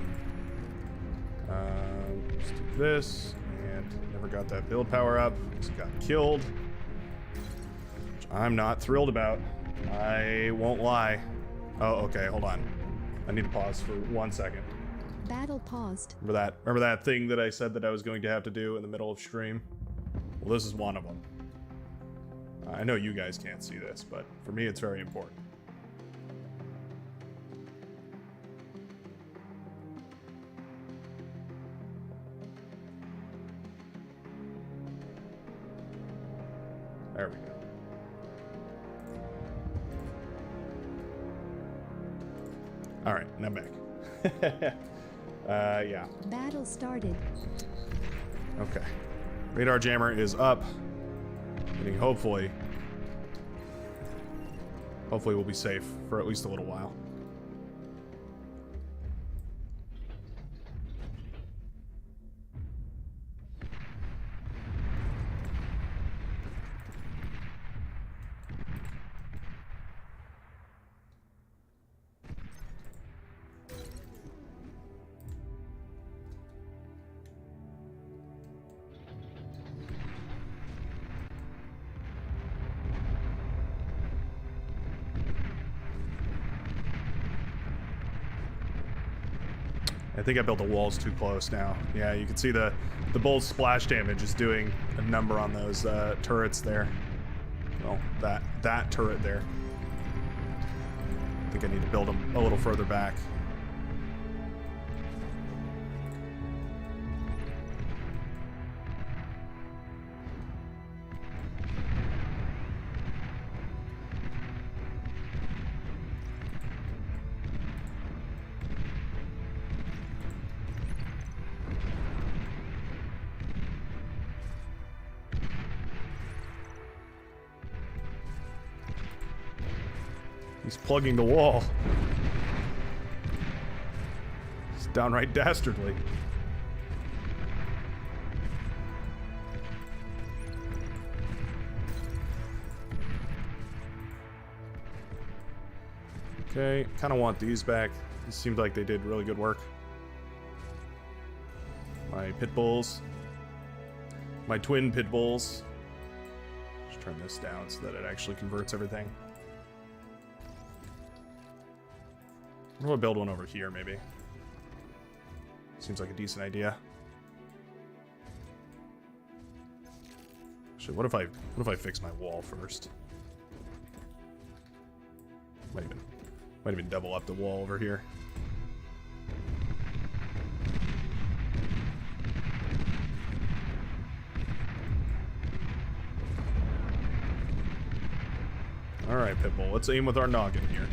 Let's do this, and never got that build power up. Just got killed, which I'm not thrilled about. I won't lie. Oh, okay, hold on. I need to pause for 1 second. Battle paused. Remember that thing that I said that I was going to have to do in the middle of stream? Well, this is one of them. I know you guys can't see this, but for me it's very important. There we go. All right, now back. Yeah. Battle started. Okay. Radar jammer is up. Meaning hopefully we'll be safe for at least a little while. I think I built the walls too close now. Yeah, you can see the bull's splash damage is doing a number on those turrets there. Well, that turret there. I think I need to build them a little further back. He's plugging the wall. It's downright dastardly. Okay, kind of want these back. It seemed like they did really good work. My pit bulls. My twin pit bulls. Just turn this down so that it actually converts everything. I'm gonna build one over here, maybe. Seems like a decent idea. Actually, what if I fix my wall first? Might even double up the wall over here. All right, Pitbull. Let's aim with our noggin here.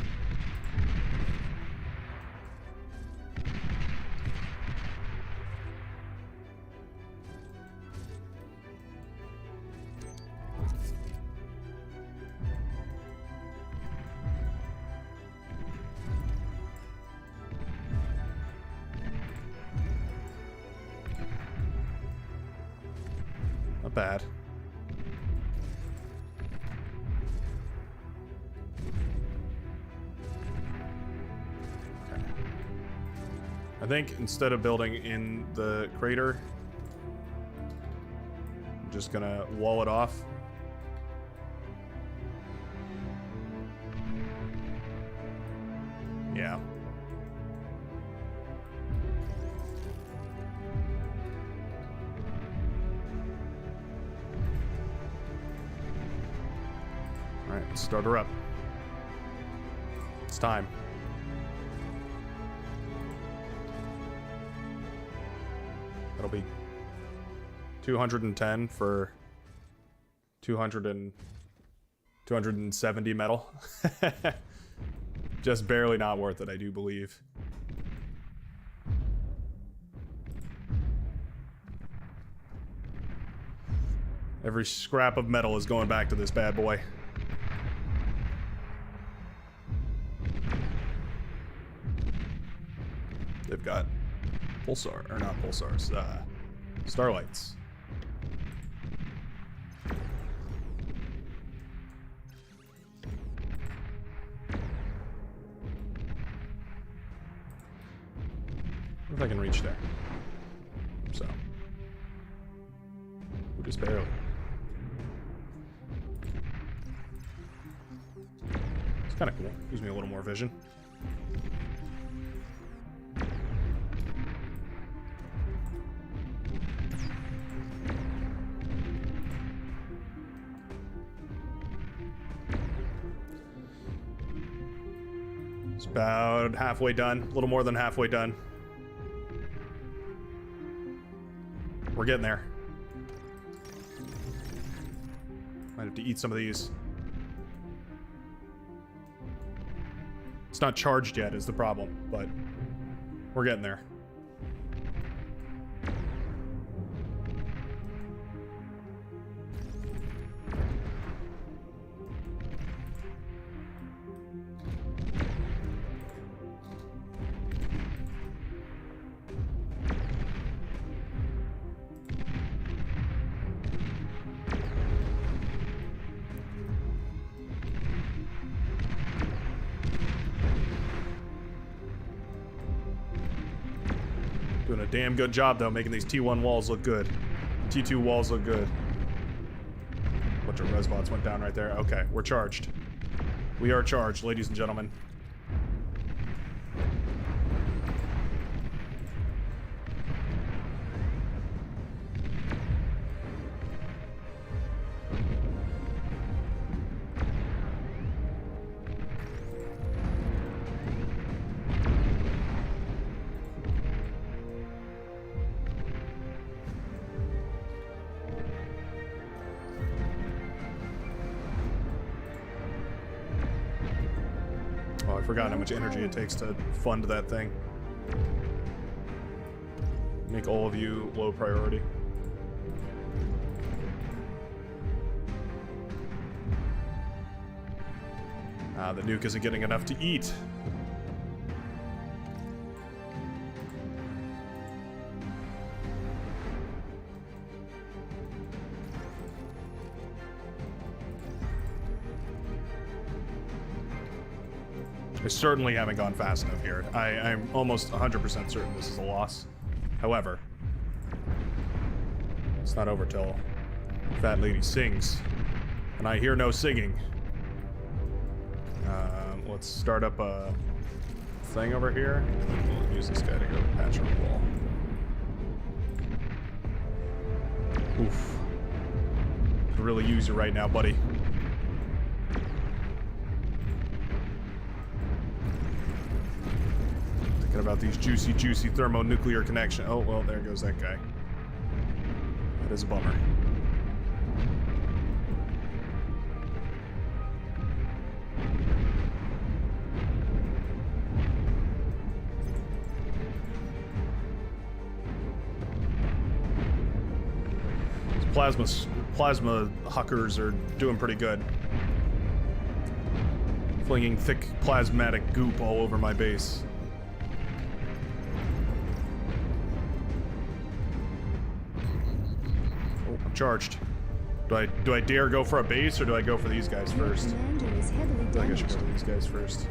Not bad. Okay. I think instead of building in the crater, just gonna wall it off. Yeah. Alright, let's start her up. It's time. That'll be 210 for 270 metal. Just barely not worth it, I do believe. Every scrap of metal is going back to this bad boy. They've got pulsar, or not pulsars, starlights. If I can reach there. So. Just barely. It's kind of cool. Gives me a little more vision. It's about halfway done. A little more than halfway done. We're getting there. Might have to eat some of these. It's not charged yet is the problem, but we're getting there. Doing a damn good job, though, making these T1 walls look good. T2 walls look good. Bunch of resbots went down right there. Okay, we're charged. We are charged, ladies and gentlemen. Oh, I forgot how much energy it takes to fund that thing. Make all of you low priority. Ah, the nuke isn't getting enough to eat. I certainly haven't gone fast enough here. I'm almost 100% certain this is a loss. However, it's not over till Fat Lady sings. And I hear no singing. Let's start up a thing over here. And then we'll use this guy to go patch our wall. Oof. Could really use you right now, buddy. About these juicy thermonuclear connection. Oh, well, there goes that guy. That is a bummer. These plasma huckers are doing pretty good. Flinging thick plasmatic goop all over my base. Charged. Do I dare go for a base, or do I go for these guys first? Commander is heavily I think I should damaged. go for these guys first.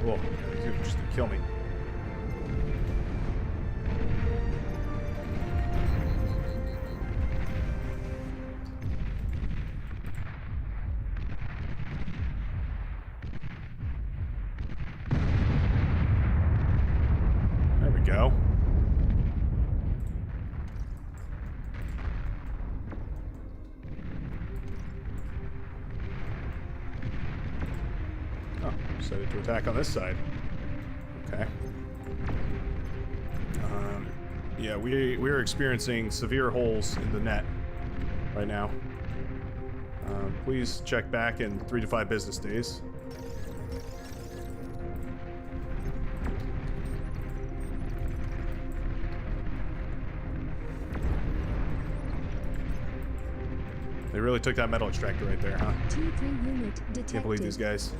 Whoa, these dudes just kill me. decided to attack on this side. Okay. Yeah, we're experiencing severe holes in the net right now. Please check back in 3 to 5 business days. They really took that metal extractor right there, huh? 2-3 unit detected. Can't believe these guys.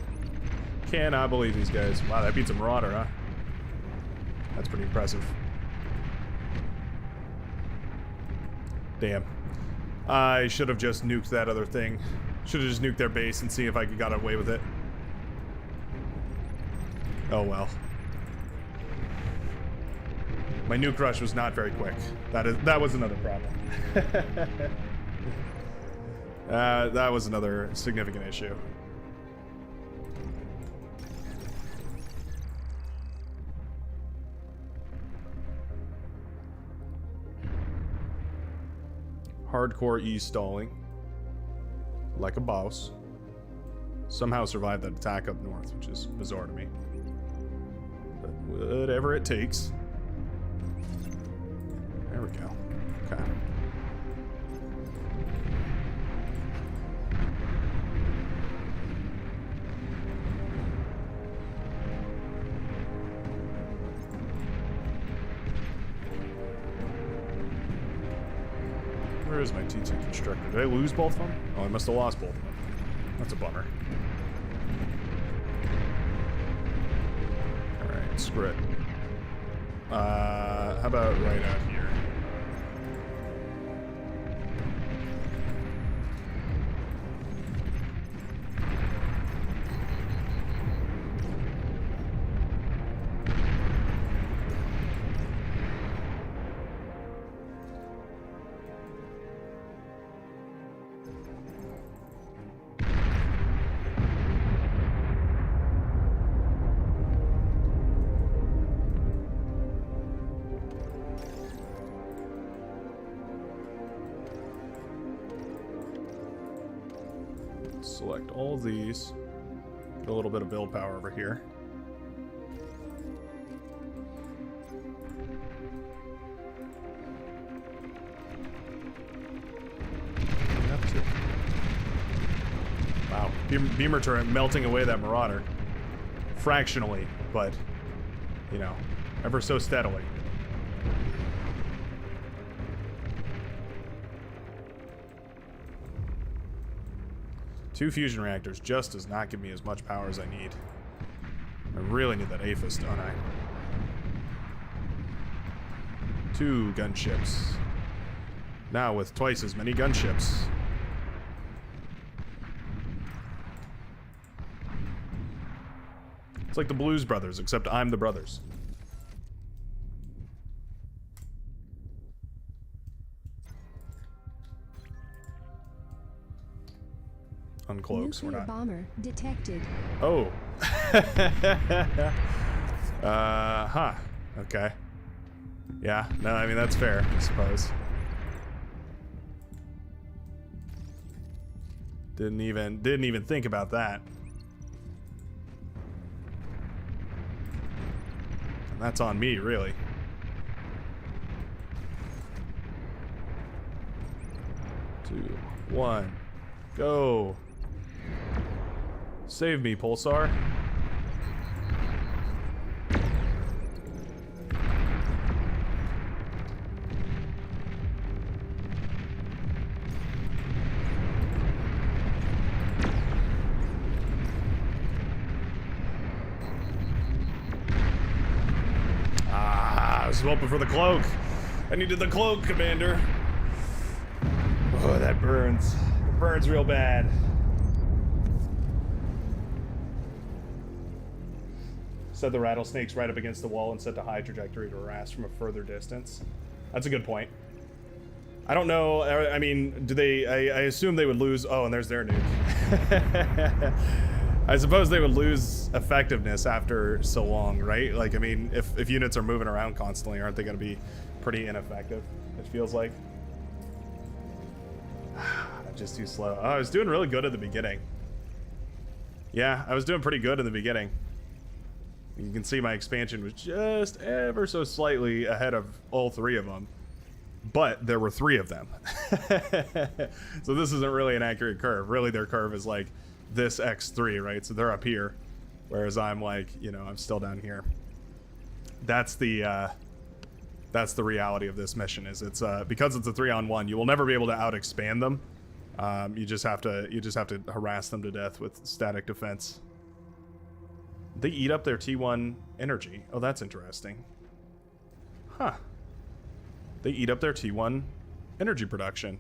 Cannot believe these guys. Wow, that beats a Marauder, huh? That's pretty impressive. Damn. I should have just nuked that other thing. Should have just nuked their base and see if I got away with it. Oh well. My nuke rush was not very quick. That was another problem. That was another significant issue. Hardcore E-stalling. Like a boss. Somehow survived that attack up north, which is bizarre to me. But whatever it takes. There we go. Okay. Where is my T2 constructor? Did I lose both of them? Oh, I must have lost both of them. That's a bummer. Alright, screw it. How about right out here? Select all these. Get a little bit of build power over here. Wow. Beamer turret melting away that Marauder. Fractionally, but, you know, ever so steadily. Two fusion reactors just does not give me as much power as I need. I really need that APHIS, don't I? 2 gunships. Now with twice as many gunships. It's like the Blues Brothers, except I'm the brothers. Uncloaks, we're not. Bomber detected. Oh. Huh. Okay. Yeah, no, I mean that's fair, I suppose. Didn't even think about that. And that's on me, really. Two, one, go. Save me, Pulsar. I was hoping for the cloak. I needed the cloak, Commander. Oh, that burns. It burns real bad. Set the rattlesnakes right up against the wall and set the high trajectory to harass from a further distance. That's a good point. I don't know. I mean, do they? I assume they would lose. Oh, and there's their nuke. I suppose they would lose effectiveness after so long, right? Like, I mean, if units are moving around constantly, aren't they going to be pretty ineffective? It feels like. I'm just too slow. Oh, I was doing really good at the beginning. Yeah, I was doing pretty good in the beginning. You can see my expansion was just ever so slightly ahead of all 3 of them. But there were 3 of them. So this isn't really an accurate curve. Really, their curve is like this x3, right? So they're up here, whereas I'm like, you know, I'm still down here. That's the reality of this mission. Is it's because it's a 3-on-1, you will never be able to out expand them. You just have to harass them to death with static defense. They eat up their T1 energy. Oh, that's interesting. Huh. They eat up their T1 energy production.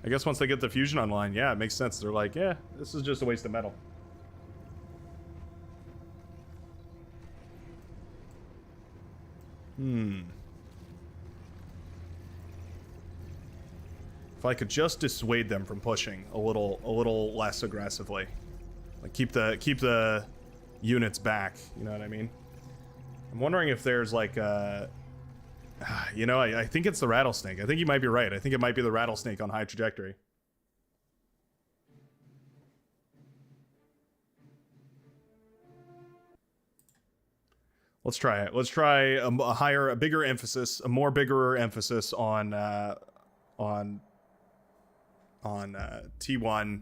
I guess once they get the fusion online, yeah, it makes sense. They're like, yeah, this is just a waste of metal. If I could just dissuade them from pushing a little less aggressively. Like keep the units back, you know what I mean? I'm wondering if there's like a you know, I think it's the rattlesnake. I think you might be right. I think it might be the rattlesnake on high trajectory. Let's try it. Let's try a bigger emphasis, a more bigger emphasis on T1,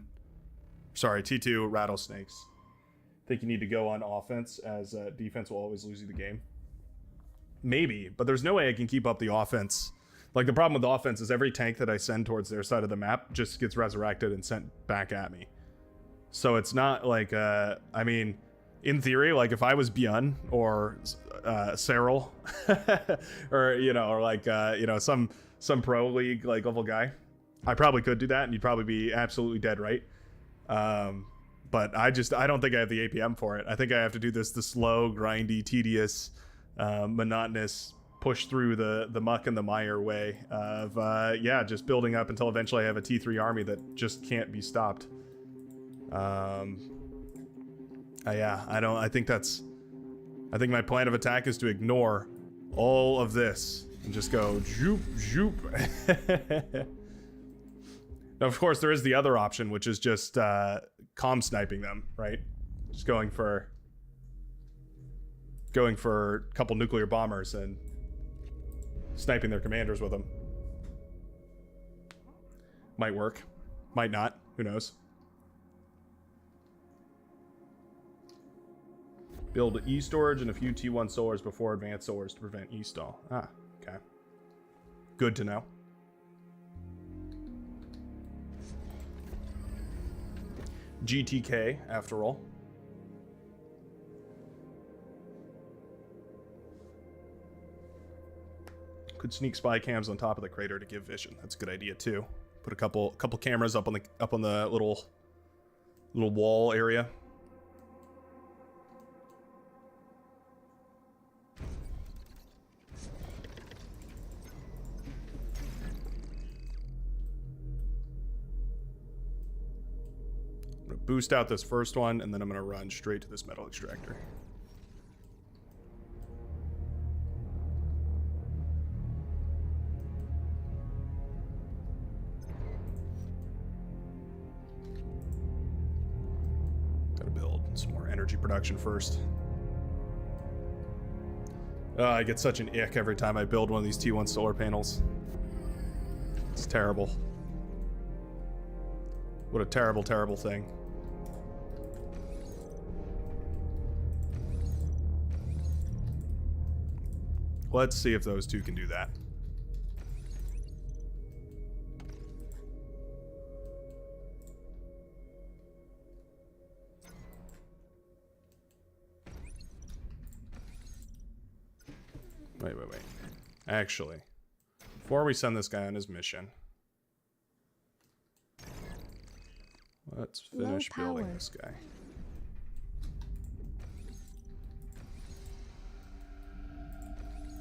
sorry, T2 rattlesnakes. I think you need to go on offense, as defense will always lose you the game. Maybe, but there's no way I can keep up the offense. Like, the problem with the offense is every tank that I send towards their side of the map just gets resurrected and sent back at me. So it's not like, I mean, in theory, like if I was Bjorn or Cyril, or, you know, or like, you know, some pro league like level guy, I probably could do that and you'd probably be absolutely dead right. But I don't think I have the APM for it. I think I have to do the slow, grindy, tedious, monotonous push through the muck and the mire way of yeah, just building up until eventually I have a T3 army that just can't be stopped. Yeah, I think my plan of attack is to ignore all of this and just go zoop zoop. Now, of course, there is the other option, which is just comm sniping them, right? Just going for a couple nuclear bombers and sniping their commanders with them. Might work, might not, who knows? Build E-storage and a few T1 solars before advanced solars to prevent E-stall. Ah, okay. Good to know. GTK, after all. Could sneak spy cams on top of the crater to give vision. That's a good idea too. Put a couple cameras up on the little wall area. I'm gonna boost out this first one, and then I'm gonna run straight to this metal extractor. Gotta build some more energy production first. I get such an ick every time I build one of these T1 solar panels. It's terrible. What a terrible, terrible thing. Let's see if those two can do that. Wait. Actually, before we send this guy on his mission, let's finish building this guy.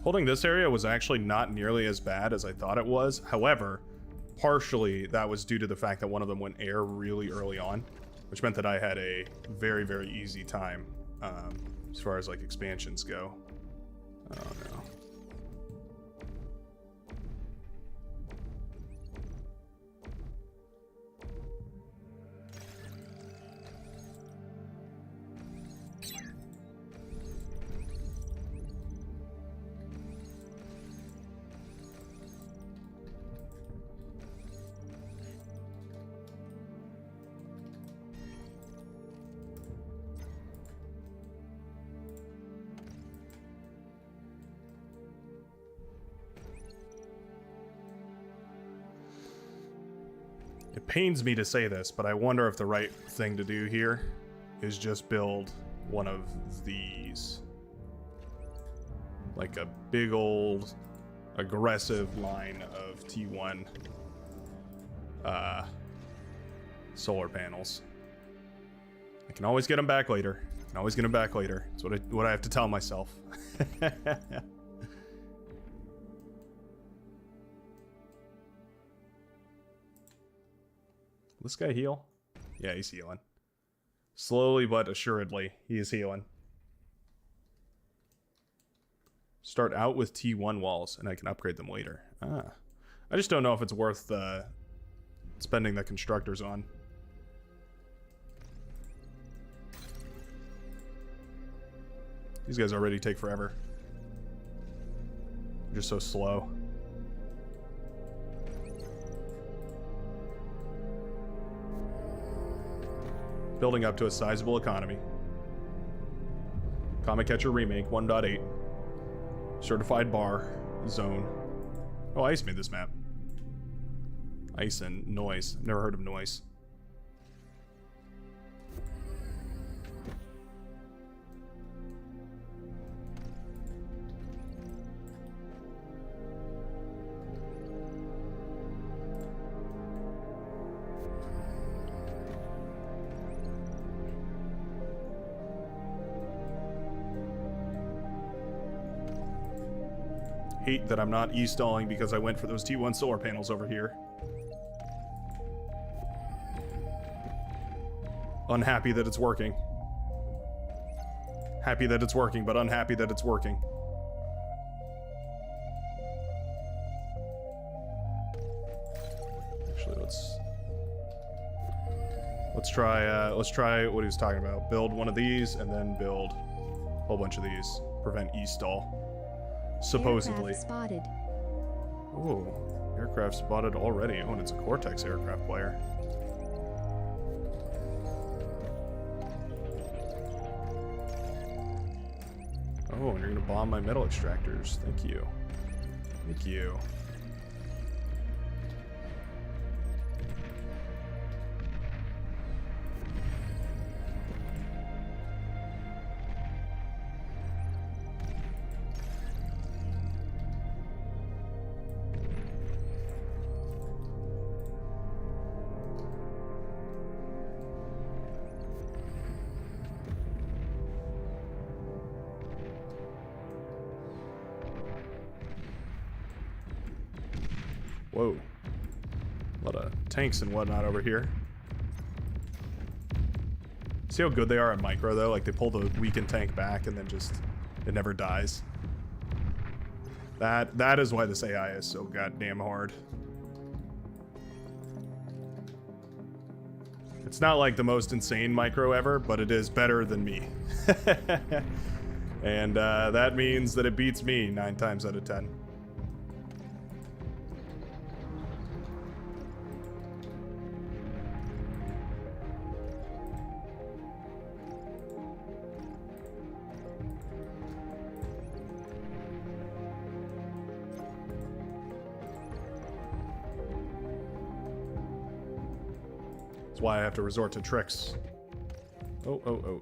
Holding this area was actually not nearly as bad as I thought it was. However, partially that was due to the fact that one of them went air really early on, which meant that I had a very, very easy time as far as like expansions go. Oh no. It pains me to say this, but I wonder if the right thing to do here is just build one of these. Like a big old aggressive line of T1 solar panels. I can always get them back later. I can always get them back later. That's what I have to tell myself. This guy heal? Yeah, he's healing. Slowly but assuredly, he is healing. Start out with T1 walls, and I can upgrade them later. Ah. I just don't know if it's worth spending the constructors on. These guys already take forever. They're just so slow. Building up to a sizable economy. Comet Catcher Remake 1.8. Certified bar zone. Oh, Ice made this map. Ice and Noise. I've never heard of Noise. Hate that I'm not e-stalling because I went for those T1 solar panels over here. Unhappy that it's working. Happy that it's working, but unhappy that it's working. Actually, let's try what he was talking about. Build one of these and then build a whole bunch of these. Prevent e-stall. Supposedly. Aircraft spotted. Oh, aircraft spotted already. Oh, and it's a Cortex aircraft player. Oh, and you're gonna bomb my metal extractors. Thank you. Thank you. Whoa. A lot of tanks and whatnot over here. See how good they are at micro, though? Like, they pull the weakened tank back and then just... it never dies. That is why this AI is so goddamn hard. It's not like the most insane micro ever, but it is better than me. And that means that it beats me 9 times out of 10. That's why I have to resort to tricks. Oh.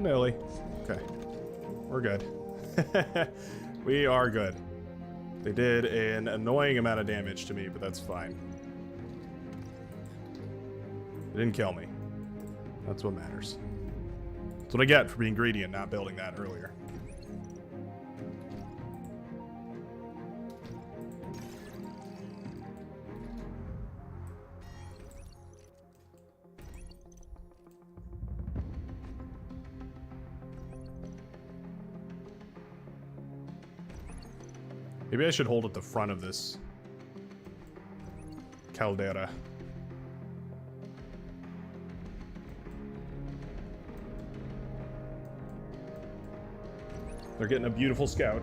Nelly. Okay. We're good. We are good. They did an annoying amount of damage to me, but that's fine. They didn't kill me. That's what matters. That's what I get for being greedy and not building that earlier. Maybe I should hold at the front of this caldera. They're getting a beautiful scout.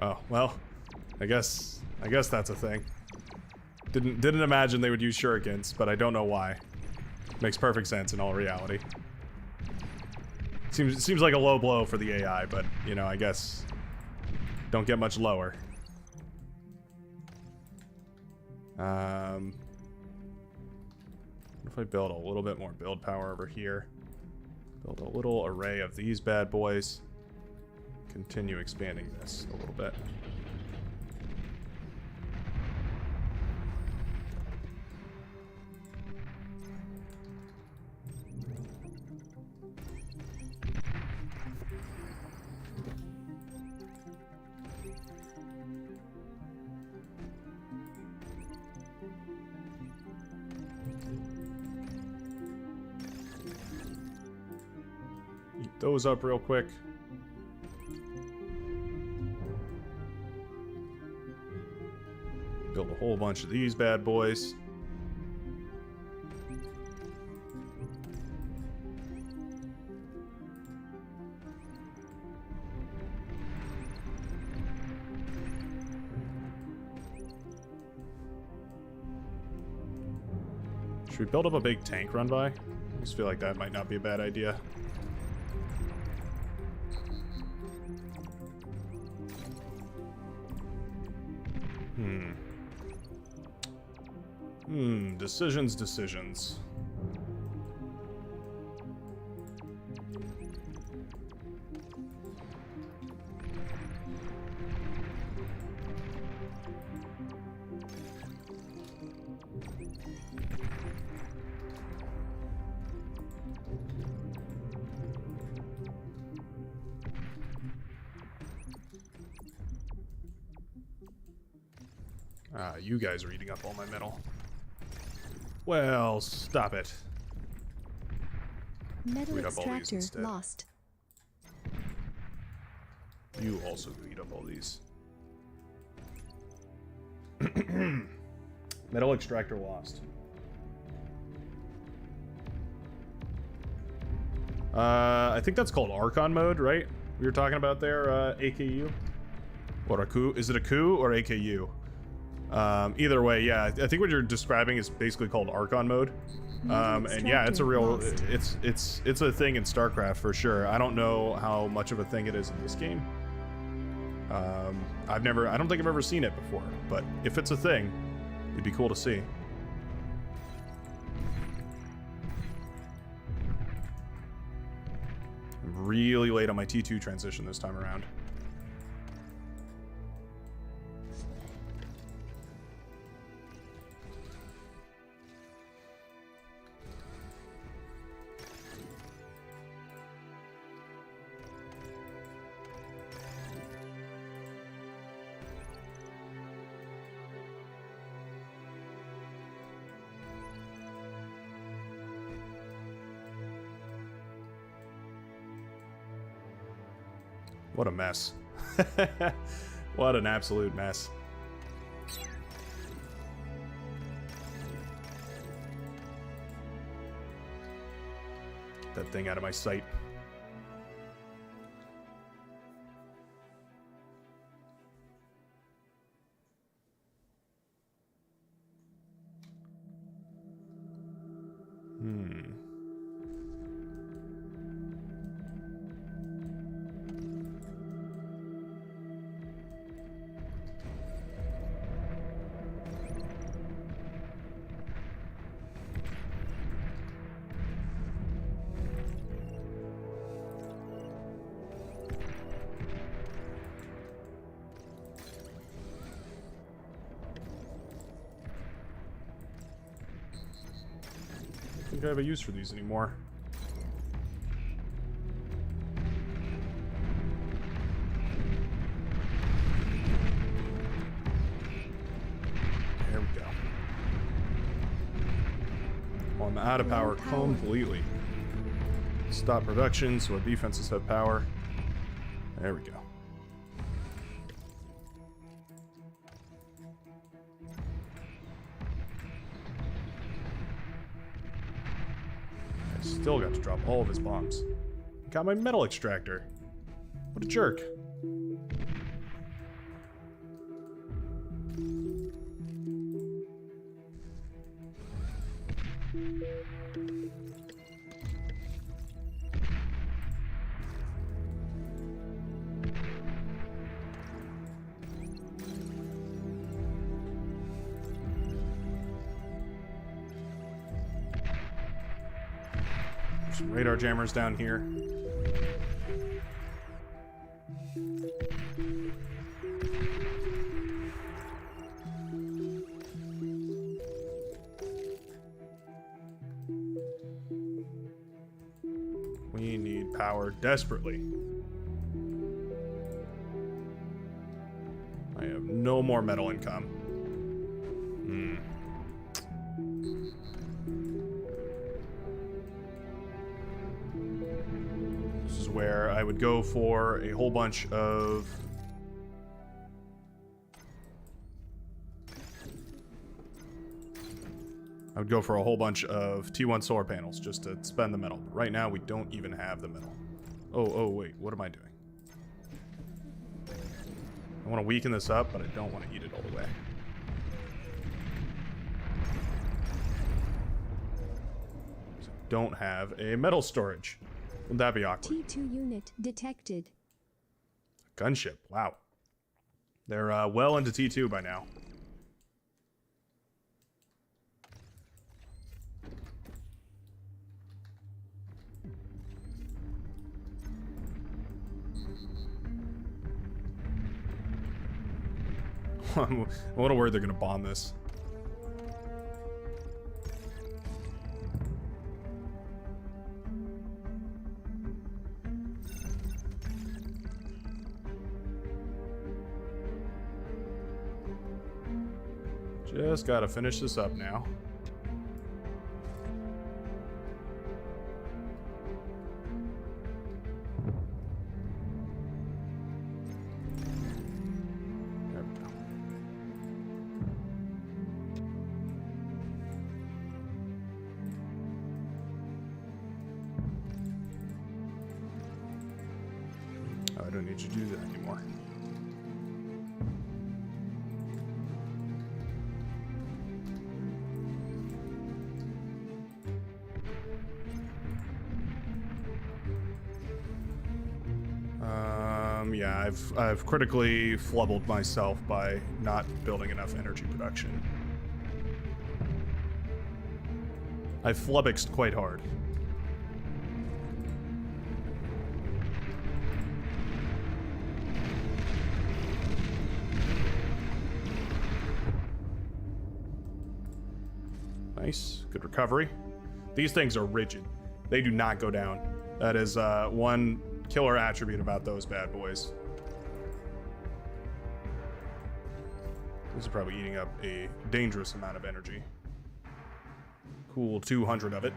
Oh, well, I guess that's a thing. Didn't imagine they would use shurikens, but I don't know why. Makes perfect sense in all reality. Seems like a low blow for the AI, but you know, I guess don't get much lower. What if I build a little bit more build power over here? Build a little array of these bad boys. Continue expanding this a little bit. Eat those up real quick. Build a whole bunch of these bad boys. Should we build up a big tank run by? I just feel like that might not be a bad idea. Decisions. Ah, you guys are eating up all my metal. Well, stop it. Metal extractor lost. You also eat up all these. Metal extractor lost. I think that's called Archon mode, right? We were talking about there, AKU? Or a coup? Is it a coup or AKU? Either way, yeah, I think what you're describing is basically called Archon mode. And yeah, it's a real, it's a thing in StarCraft for sure. I don't know how much of a thing it is in this game. I don't think I've ever seen it before, but if it's a thing, it'd be cool to see. I'm really late on my T2 transition this time around. What a mess. What an absolute mess. Get that thing out of my sight. I don't think I have a use for these anymore. There we go. Well, I'm out of power completely. Stop production so our defenses have power. There we go. Still got to drop all of his bombs. Got my metal extractor. What a jerk. Some radar jammers down here. We need power desperately. I have no more metal income. Where I would go for a whole bunch of T1 solar panels just to spend the metal. But right now we don't even have the metal. Oh wait, what am I doing? I want to weaken this up, but I don't want to eat it all the way. So don't have a metal storage. Wouldn't that be awkward? T2 unit detected. Gunship, wow. They're well into T2 by now. I'm a little worried they're going to bomb this. Just gotta finish this up now. There we go. Oh, I don't need you to do that anymore. Yeah, I've critically flubbled myself by not building enough energy production. I flubboxed quite hard. Nice, good recovery. These things are rigid. They do not go down. That is one killer attribute about those bad boys. This is probably eating up a dangerous amount of energy. Cool 200 of it.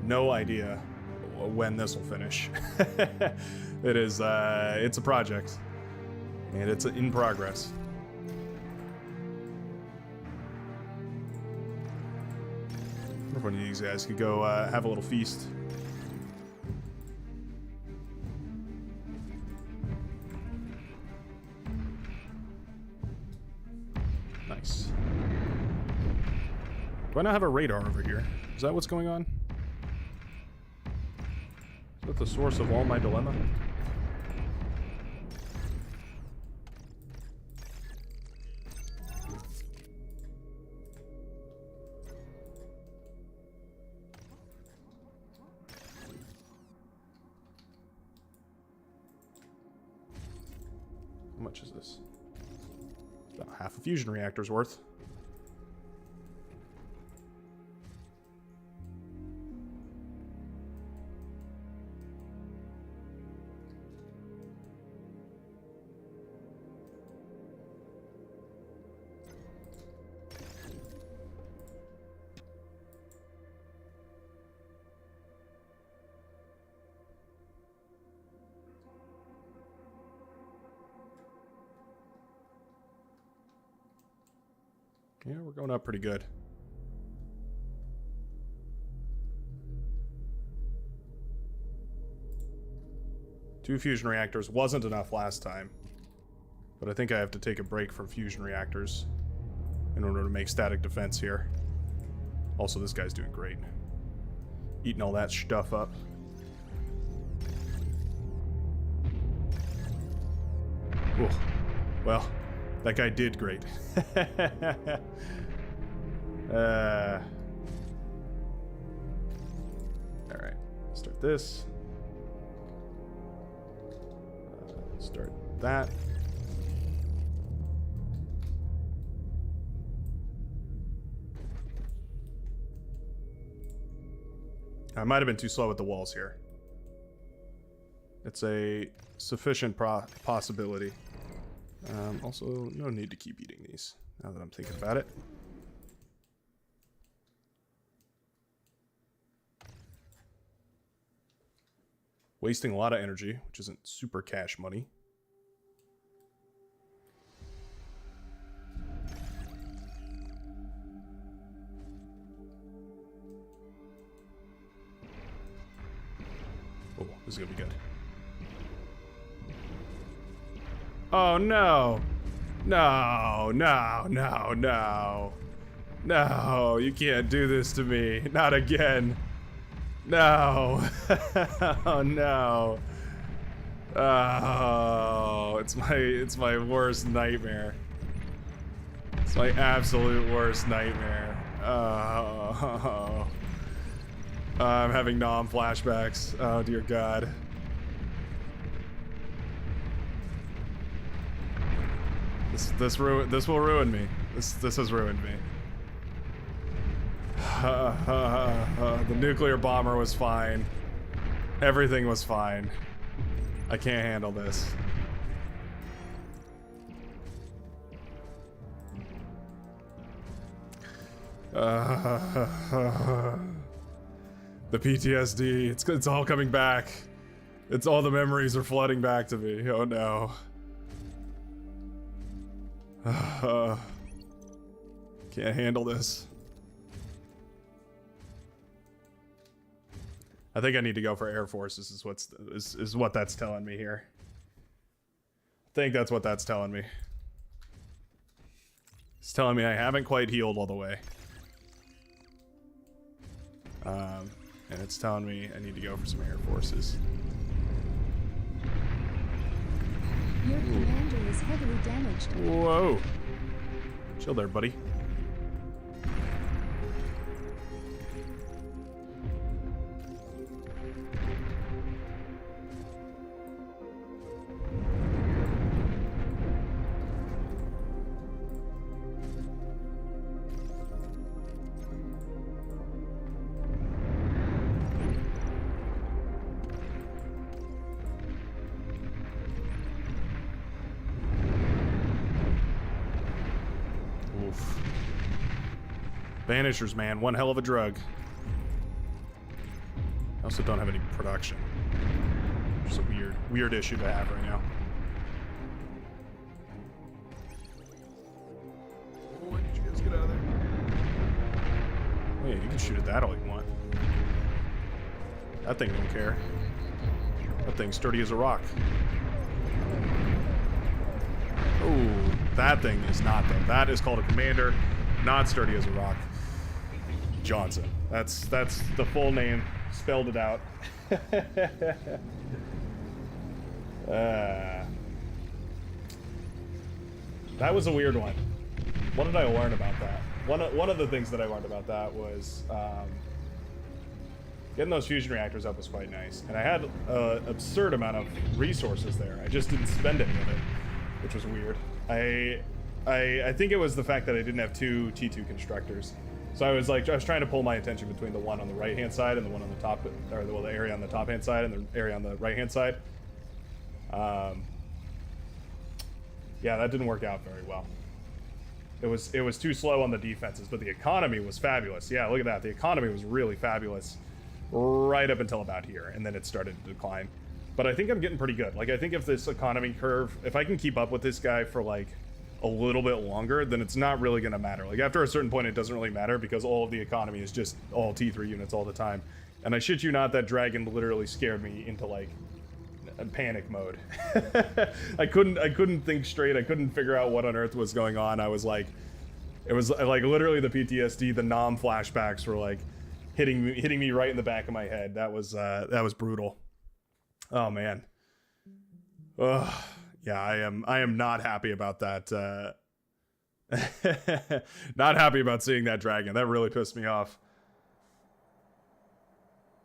No idea when this will finish. It is, it's a project. And it's in progress. If one of these guys could go have a little feast. Nice. Do I not have a radar over here? Is that what's going on? Is that the source of all my dilemma? How much is this? About half a fusion reactor's worth. Yeah, we're going up pretty good. Two fusion reactors wasn't enough last time. But I think I have to take a break from fusion reactors in order to make static defense here. Also, this guy's doing great. Eating all that stuff up. Ooh. Well, that guy did great. Alright, start this. Start that. I might have been too slow with the walls here. It's a sufficient possibility. Also, no need to keep eating these, now that I'm thinking about it. Wasting a lot of energy, which isn't super cash money. Oh, this is gonna be good. Oh no! No, no, no, no. No, you can't do this to me. Not again. No. Oh no. Oh, it's my worst nightmare. It's my absolute worst nightmare. Oh. I'm having Nom flashbacks. Oh dear God. This will ruin me. This has ruined me. The nuclear bomber was fine. Everything was fine. I can't handle this. The PTSD, it's all coming back. It's all the memories are flooding back to me. Oh no. Can't handle this. I think I need to go for Air Force. This is what that's telling me here. I think that's what that's telling me. It's telling me I haven't quite healed all the way. And it's telling me I need to go for some Air Forces. Your commander is heavily damaged. Whoa. Chill there, buddy. Vanishers, man, one hell of a drug. I also don't have any production. Which is a weird issue to have right now. Why did you guys get out of there? Oh yeah, you can shoot at that all you want. That thing don't care. That thing's sturdy as a rock. Oh, that thing is not though. That is called a commander, not sturdy as a rock. Johnson. That's the full name. Spelled it out. That was a weird one. What did I learn about that? One of the things that I learned about that was getting those fusion reactors up was quite nice, and I had an absurd amount of resources there. I just didn't spend any of it, which was weird. I think it was the fact that I didn't have two T2 constructors. So I was trying to pull my attention between the one on the right hand side and the one on the top, or the area on the top hand side and the area on the right hand side. Yeah, that didn't work out very well. It was too slow on the defenses, but the economy was fabulous. Yeah, look at that. The economy was really fabulous right up until about here, and then it started to decline. But I think I'm getting pretty good. Like, I think if this economy curve, if I can keep up with this guy for like a little bit longer, then it's not really going to matter. Like after a certain point, it doesn't really matter because all of the economy is just all T3 units all the time. And I shit you not, that dragon literally scared me into like panic mode. I couldn't think straight. I couldn't figure out what on earth was going on. I was like, it was like literally the PTSD, the Nam flashbacks were like hitting me right in the back of my head. That was brutal. Oh man. Ugh. Yeah, I am not happy about that. Not happy about seeing that dragon. That really pissed me off.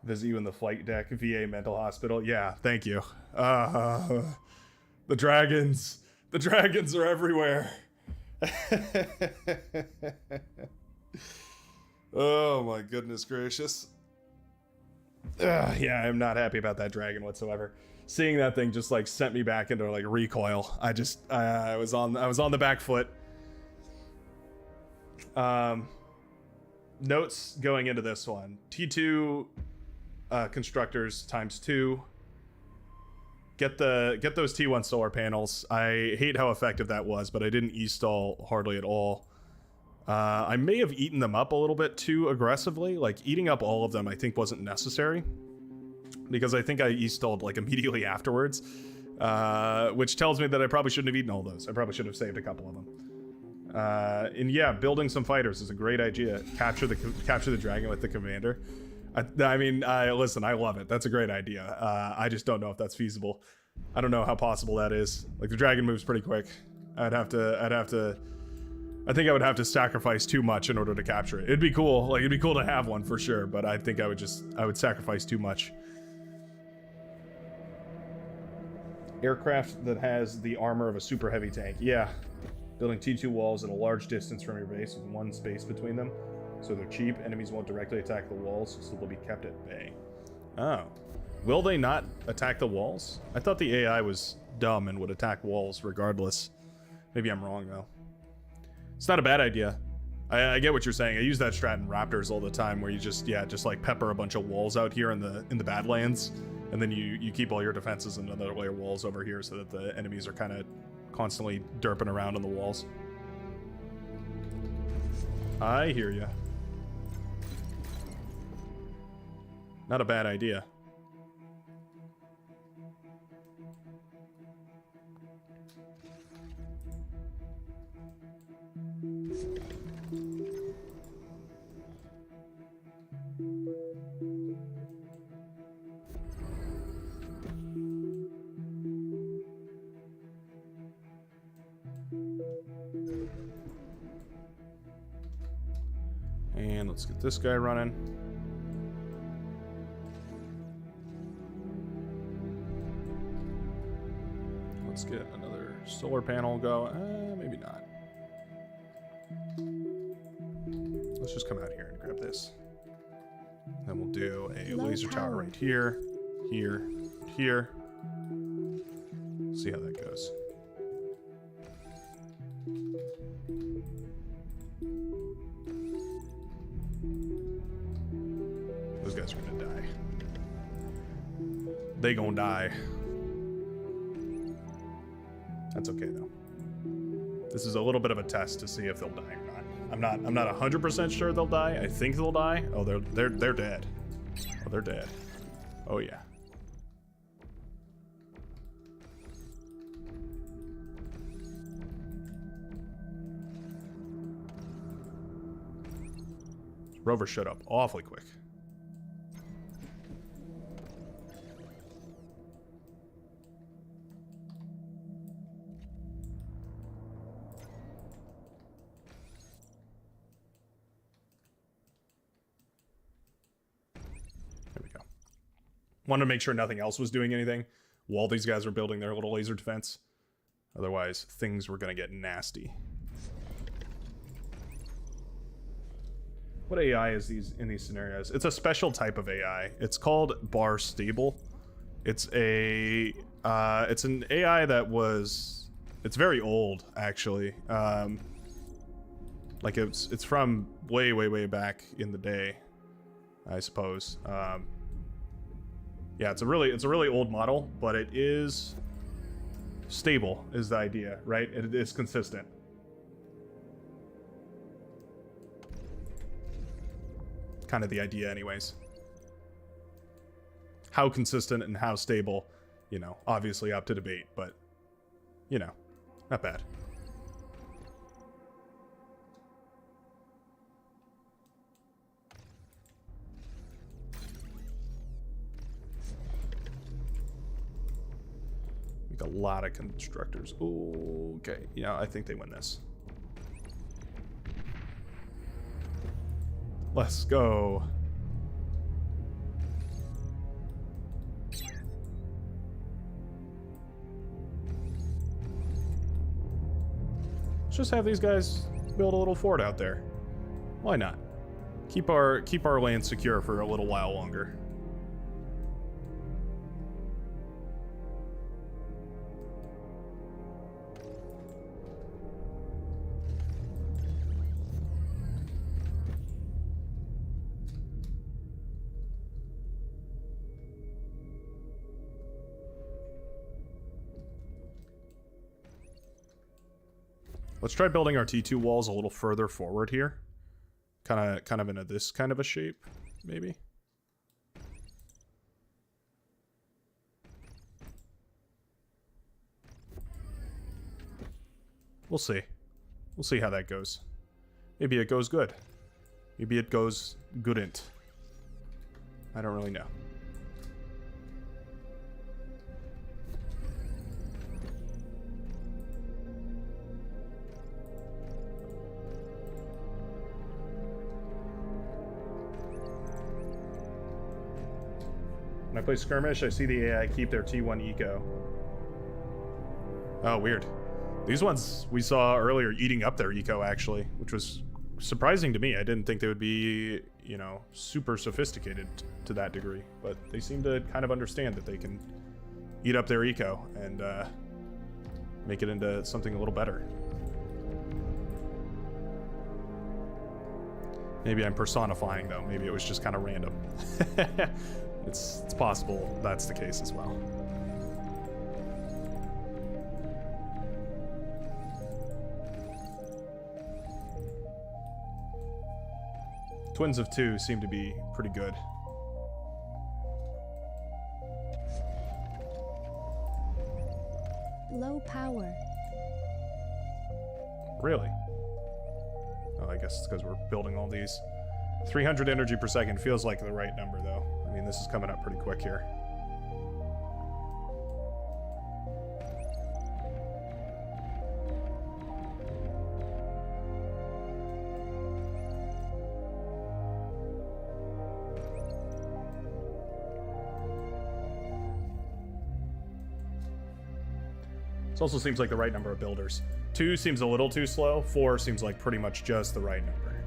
Visit you in the flight deck, VA mental hospital. Yeah, thank you. The dragons are everywhere. Oh my goodness gracious. Yeah, I'm not happy about that dragon whatsoever. Seeing that thing just like sent me back into like recoil. I was on the back foot. Notes going into this one. T2 constructors ×2. Get those T1 solar panels. I hate how effective that was, but I didn't e-stall hardly at all. I may have eaten them up a little bit too aggressively. Like eating up all of them I think wasn't necessary, because I think I e-stalled like immediately afterwards, which tells me that I probably shouldn't have eaten all those. I probably should have saved a couple of them. And yeah, building some fighters is a great idea. Capture the dragon with the commander. I mean, listen, I love it. That's a great idea. I just don't know if that's feasible. I don't know how possible that is. Like the dragon moves pretty quick. I think I would have to sacrifice too much in order to capture it. It'd be cool. Like it'd be cool to have one for sure, but I think I would sacrifice too much. Aircraft that has the armor of a super heavy tank. Yeah. Building T2 walls at a large distance from your base with one space between them. So they're cheap. Enemies won't directly attack the walls, so they'll be kept at bay. Oh. Will they not attack the walls? I thought the AI was dumb and would attack walls regardless. Maybe I'm wrong, though. It's not a bad idea. I get what you're saying. I use that strat in Raptors all the time, where you just like pepper a bunch of walls out here in the Badlands, and then you keep all your defenses in another layer walls over here so that the enemies are kind of constantly derping around on the walls. I hear ya. Not a bad idea. And let's get this guy running. Let's get another solar panel go. Maybe not. Let's just come out here and grab this. Then we'll do a laser tower right here, here, here. See how that goes. Those guys are gonna die. They gonna die. That's okay though. This is a little bit of a test to see if they'll die or not. I'm not 100% sure they'll die. I think they'll die. Oh, they're dead. Oh, they're dead. Oh yeah. Rover shut up awfully quick. There we go. Wanted to make sure nothing else was doing anything while these guys were building their little laser defense. Otherwise, things were going to get nasty. What AI is in these scenarios? It's a special type of AI. It's called bar stable. It's an AI that it's very old actually. Like it's from way back in the day, I suppose. Yeah, it's a really old model, but it is stable is the idea, right? It is consistent. kind of the idea anyways. How consistent and how stable, you know, obviously up to debate, but, you know, not bad. Make a lot of constructors. Ooh, okay, yeah, I think they win this. Let's go. Let's just have these guys build a little fort out there. Why not? Keep our land secure for a little while longer. Let's try building our T2 walls a little further forward here. Kind of in this kind of a shape, maybe. We'll see. We'll see how that goes. Maybe it goes good. Maybe it goes goodn't. I don't really know. When I play skirmish, I see the AI keep their T1 eco. Oh, weird. These ones we saw earlier eating up their eco, actually, which was surprising to me. I didn't think they would be, you know, super sophisticated to that degree, but they seem to kind of understand that they can eat up their eco and make it into something a little better. Maybe I'm personifying, though. Maybe it was just kind of random. It's possible that's the case as well. Twins of 2 seem to be pretty good. Low power. Really? Oh, I guess it's because we're building all these. 300 energy per second feels like the right number, though. I mean, this is coming up pretty quick here. This also seems like the right number of builders. 2 seems a little too slow. 4 seems like pretty much just the right number.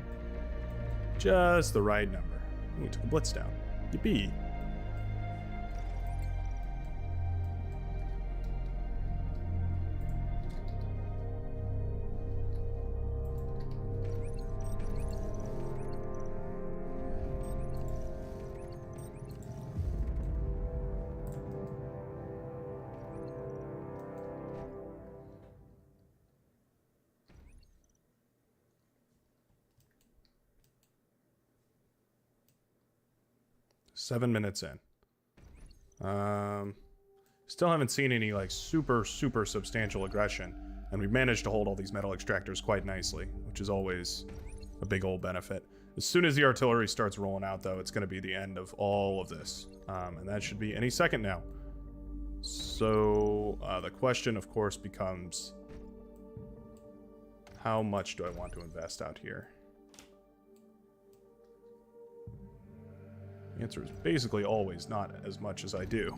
Just the right number. We took a blitz down. Yippee. Seven minutes in. Still haven't seen any like super substantial aggression, and we've managed to hold all these metal extractors quite nicely, which is always a big old benefit. As soon as the artillery starts rolling out, though, it's going to be the end of all of this, and that should be any second now. So the question, of course, becomes how much do I want to invest out here? The answer is basically always not as much as I do.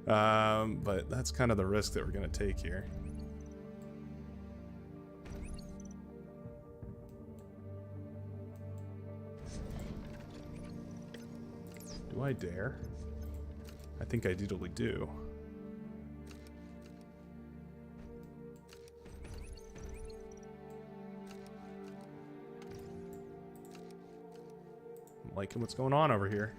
But that's kind of the risk that we're going to take here. Do I dare? I think I totally do. Liking what's going on over here.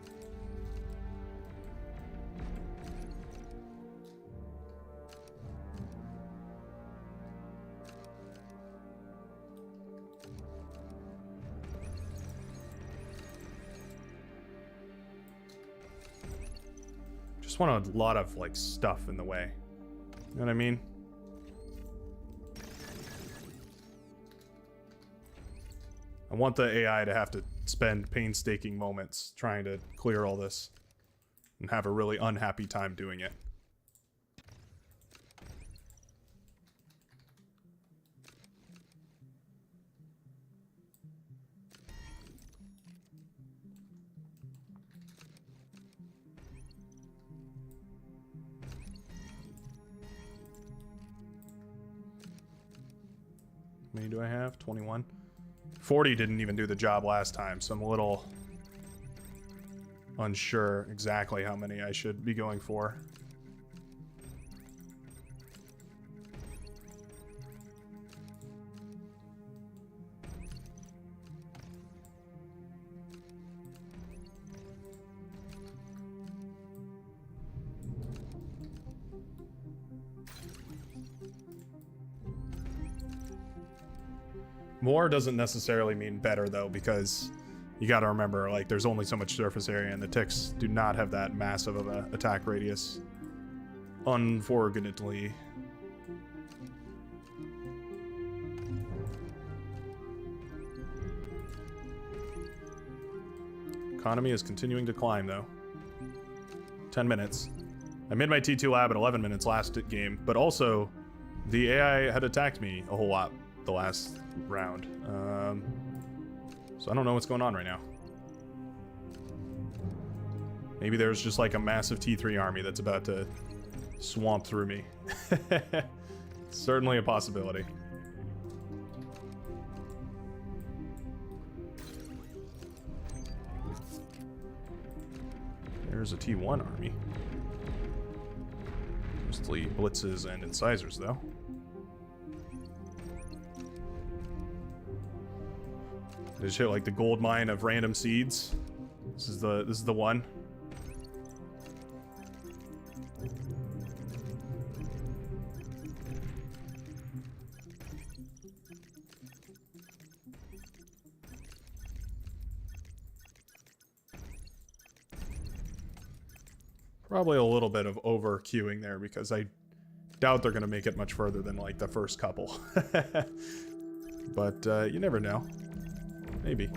want a lot of, like, stuff in the way. You know what I mean? I want the AI to have to spend painstaking moments trying to clear all this and have a really unhappy time doing it. How many do I have? 21. 40 didn't even do the job last time, so I'm a little unsure exactly how many I should be going for. More doesn't necessarily mean better, though, because you gotta remember, like, there's only so much surface area, and the ticks do not have that massive of an attack radius. Unfortunately. Economy is continuing to climb, though. 10 minutes. I made my T2 lab at 11 minutes last game, but also the AI had attacked me a whole lot the last round. So I don't know what's going on right now. Maybe there's just like a massive T3 army that's about to swamp through me. Certainly a possibility. There's a T1 army. Mostly blitzes and incisors, though. They just hit like the gold mine of random seeds. This is the one. Probably a little bit of over queuing there because I doubt they're gonna make it much further than like the first couple. But you never know. Maybe.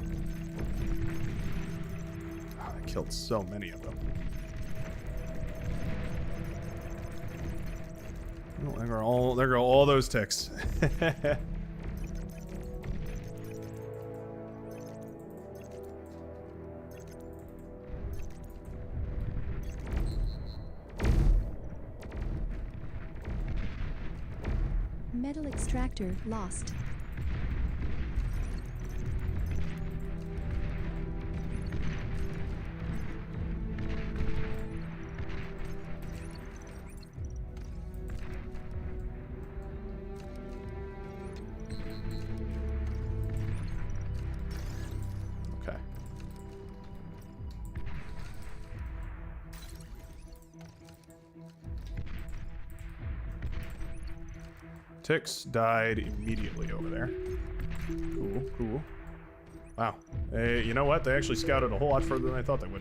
Oh, I killed so many of them. Oh, there go all those ticks. Metal extractor lost. Ticks died immediately over there. Cool, cool. Wow. Hey, you know what? They actually scouted a whole lot further than I thought they would.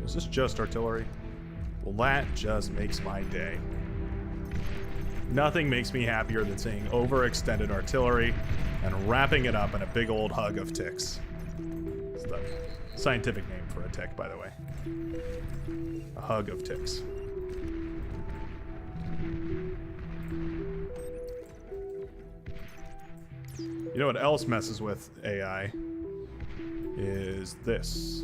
Is this just artillery? Well, that just makes my day. Nothing makes me happier than seeing overextended artillery and wrapping it up in a big old hug of ticks. It's the scientific name for a tick, by the way. A hug of ticks. You know what else messes with AI? Is this.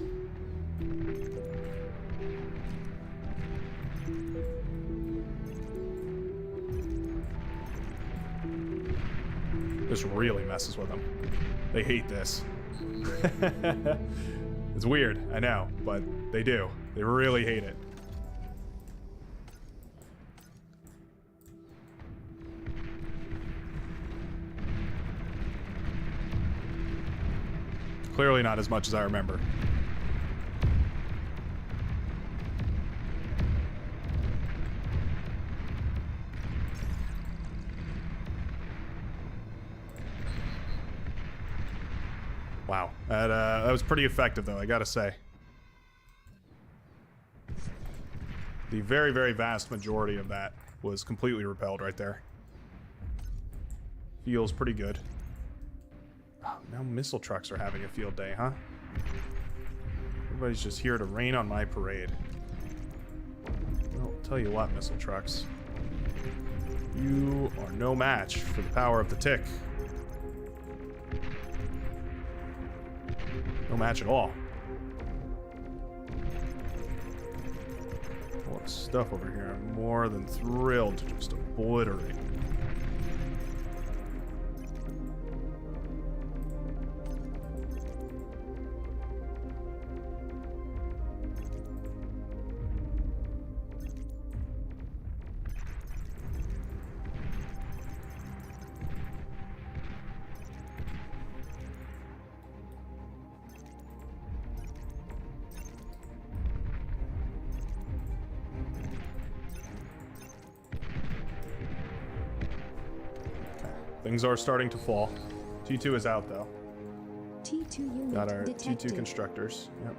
This really messes with them. They hate this. It's weird, I know, but they do. They really hate it. Clearly not as much as I remember. Wow, that was pretty effective, though, I gotta say. The very, very vast majority of that was completely repelled right there. Feels pretty good. Oh, now missile trucks are having a field day, huh? Everybody's just here to rain on my parade. Well, I'll tell you what, missile trucks. You are no match for the power of the tick. No match at all. A lot of stuff over here. I'm more than thrilled to just obliterate. Things are starting to fall. T2 is out, though. T2 unit Got our detected. T2 constructors. Yep.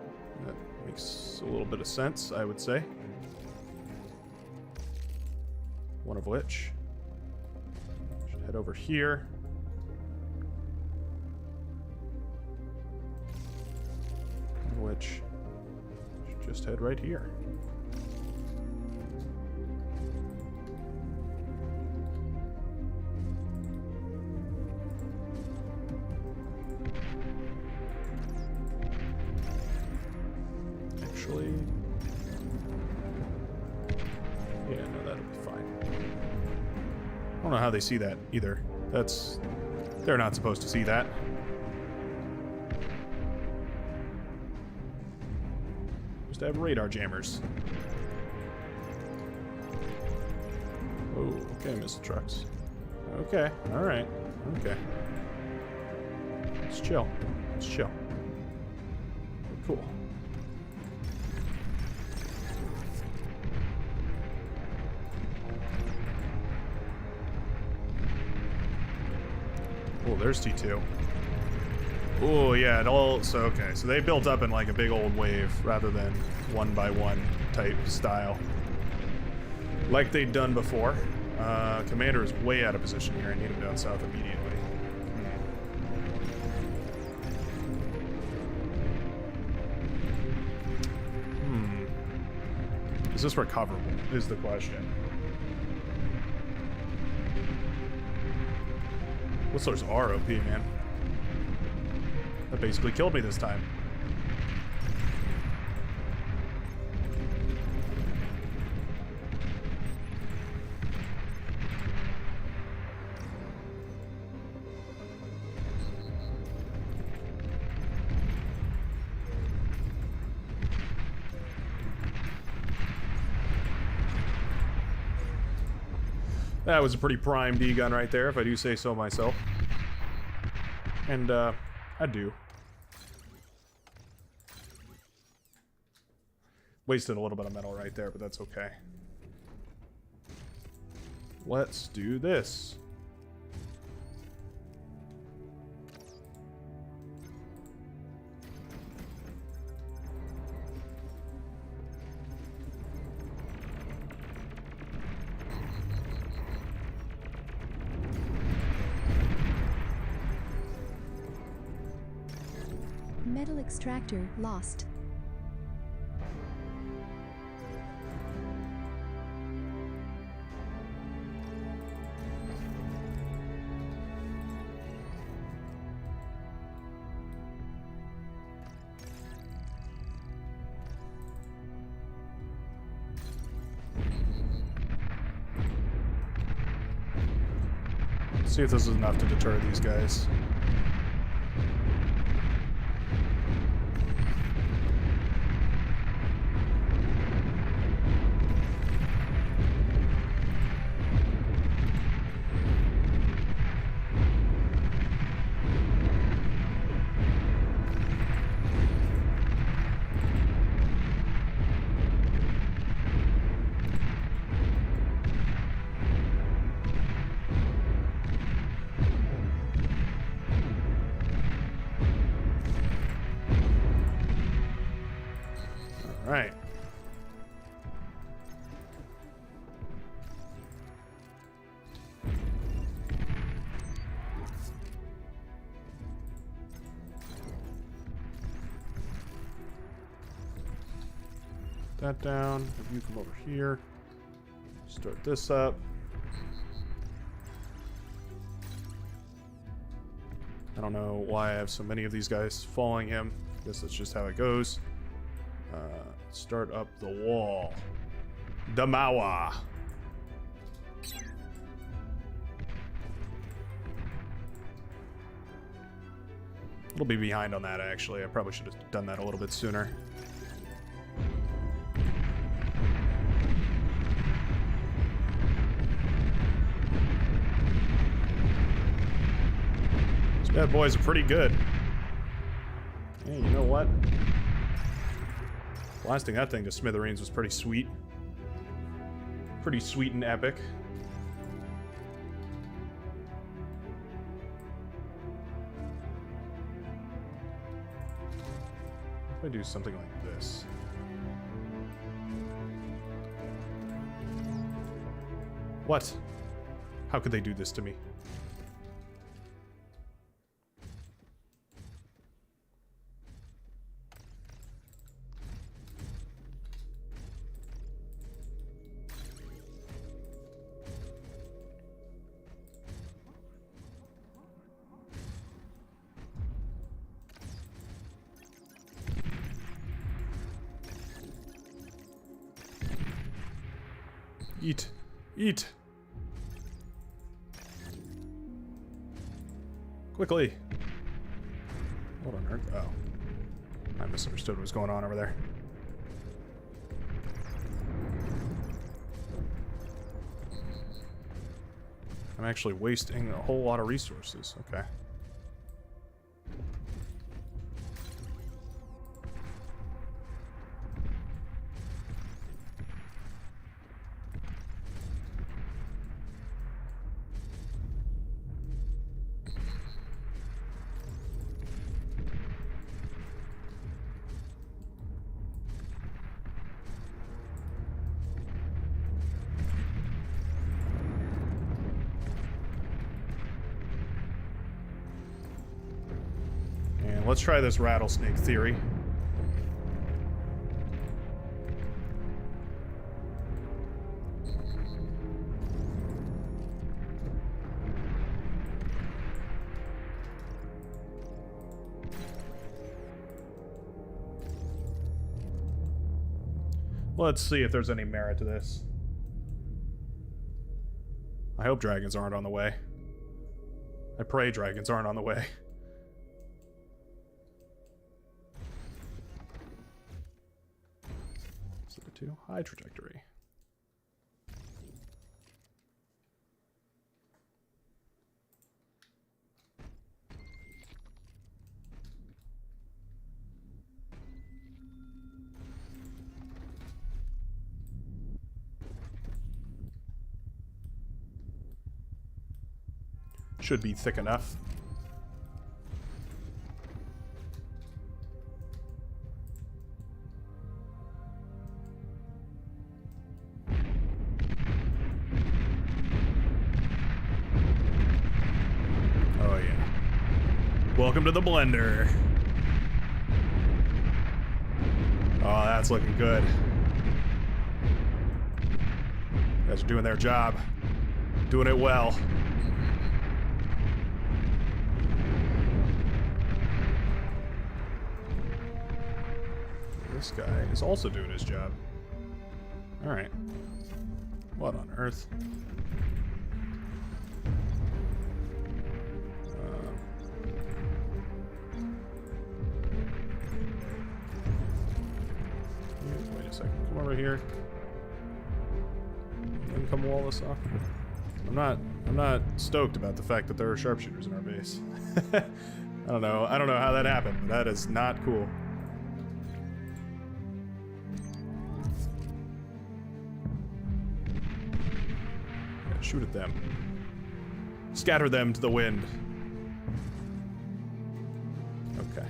That makes a little bit of sense, I would say. One of which should head over here. One of which should just head right here. Actually, yeah, no, that'll be fine. I don't know how they see that either. They're not supposed to see that. Just have radar jammers. Oh, okay, missile trucks. Okay, alright, okay. Let's chill. Let's chill. Cool. Oh, there's T2. Oh, yeah, it all... So, okay, so they built up in, like, a big old wave rather than one-by-one type style. Like they'd done before. Commander is way out of position here. I need him down south immediately. Is this recoverable, is the question. Whistlers are OP, man. That basically killed me this time. That was a pretty prime D gun right there, if I do say so myself. And, I do. Wasted a little bit of metal right there, but that's okay. Let's do this. Metal extractor lost. Let's see if this is enough to deter these guys. All right. That down. Have you come over here. Start this up. I don't know why I have so many of these guys following him. Guess that's just how it goes. Start up the wall. Damawa. It'll be behind on that, actually. I probably should have done that a little bit sooner. These bad boys are pretty good. Hey, you know what? Blasting that thing to smithereens was pretty sweet. Pretty sweet and epic. If I do something like this. What? How could they do this to me? Eat. Eat. Quickly. What on earth? Oh. I misunderstood what was going on over there. I'm actually wasting a whole lot of resources. Okay. Let's try this rattlesnake theory. Let's see if there's any merit to this. I hope dragons aren't on the way. I pray dragons aren't on the way. To high trajectory. Should be thick enough. Welcome to the blender. Oh, that's looking good. You guys are doing their job. Doing it well. This guy is also doing his job. Alright. What on earth? Wait a second. Come over here. And come wall this off. I'm not stoked about the fact that there are sharpshooters in our base. I don't know how that happened, but that is not cool. Yeah, shoot at them. Scatter them to the wind. Okay.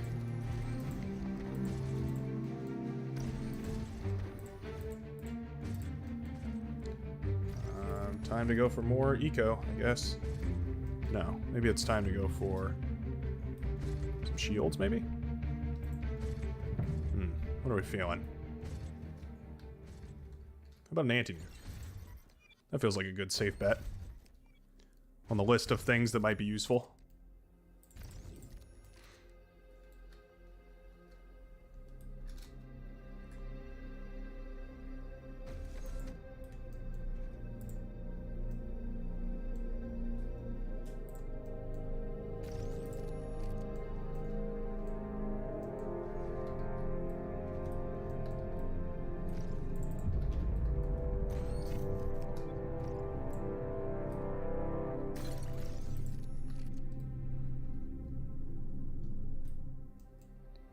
Time to go for more eco, I guess. No, maybe it's time to go for some shields, maybe? What are we feeling? How about an anti-nuke? That feels like a good safe bet. On the list of things that might be useful.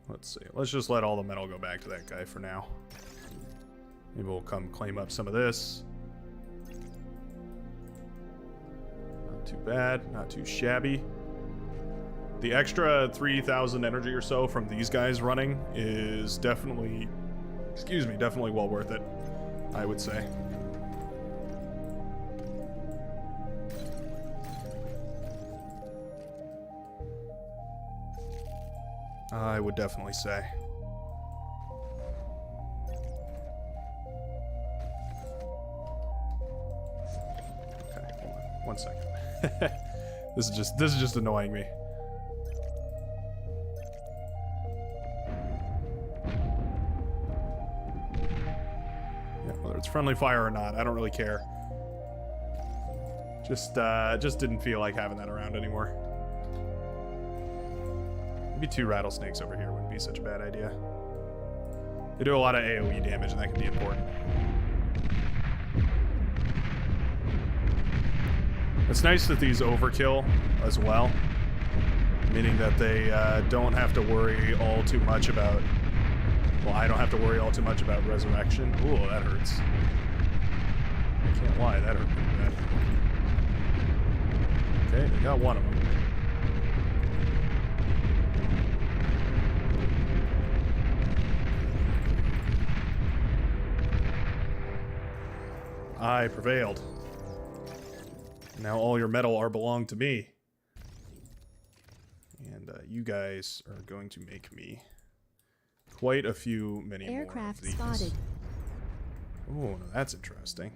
Let's see. Let's just let all the metal go back to that guy for now. Maybe we'll come claim up some of this. Not too bad. Not too shabby. The extra 3,000 energy or so from these guys running is definitely, excuse me, definitely well worth it, I would say. I would definitely say. Okay, hold on. 1 second. This is just annoying me. Yeah, whether it's friendly fire or not, I don't really care. Just didn't feel like having that around anymore. Maybe 2 rattlesnakes over here wouldn't be such a bad idea. They do a lot of AoE damage, and that can be important. It's nice that these overkill as well, meaning that they don't have to worry all too much about... Well, I don't have to worry all too much about resurrection. Ooh, that hurts. I can't lie, that hurt pretty bad. Okay, they got one of them. I prevailed. Now all your metal are belong to me. And you guys are going to make me quite a few many Aircraft more of these. spotted. Oh, that's interesting.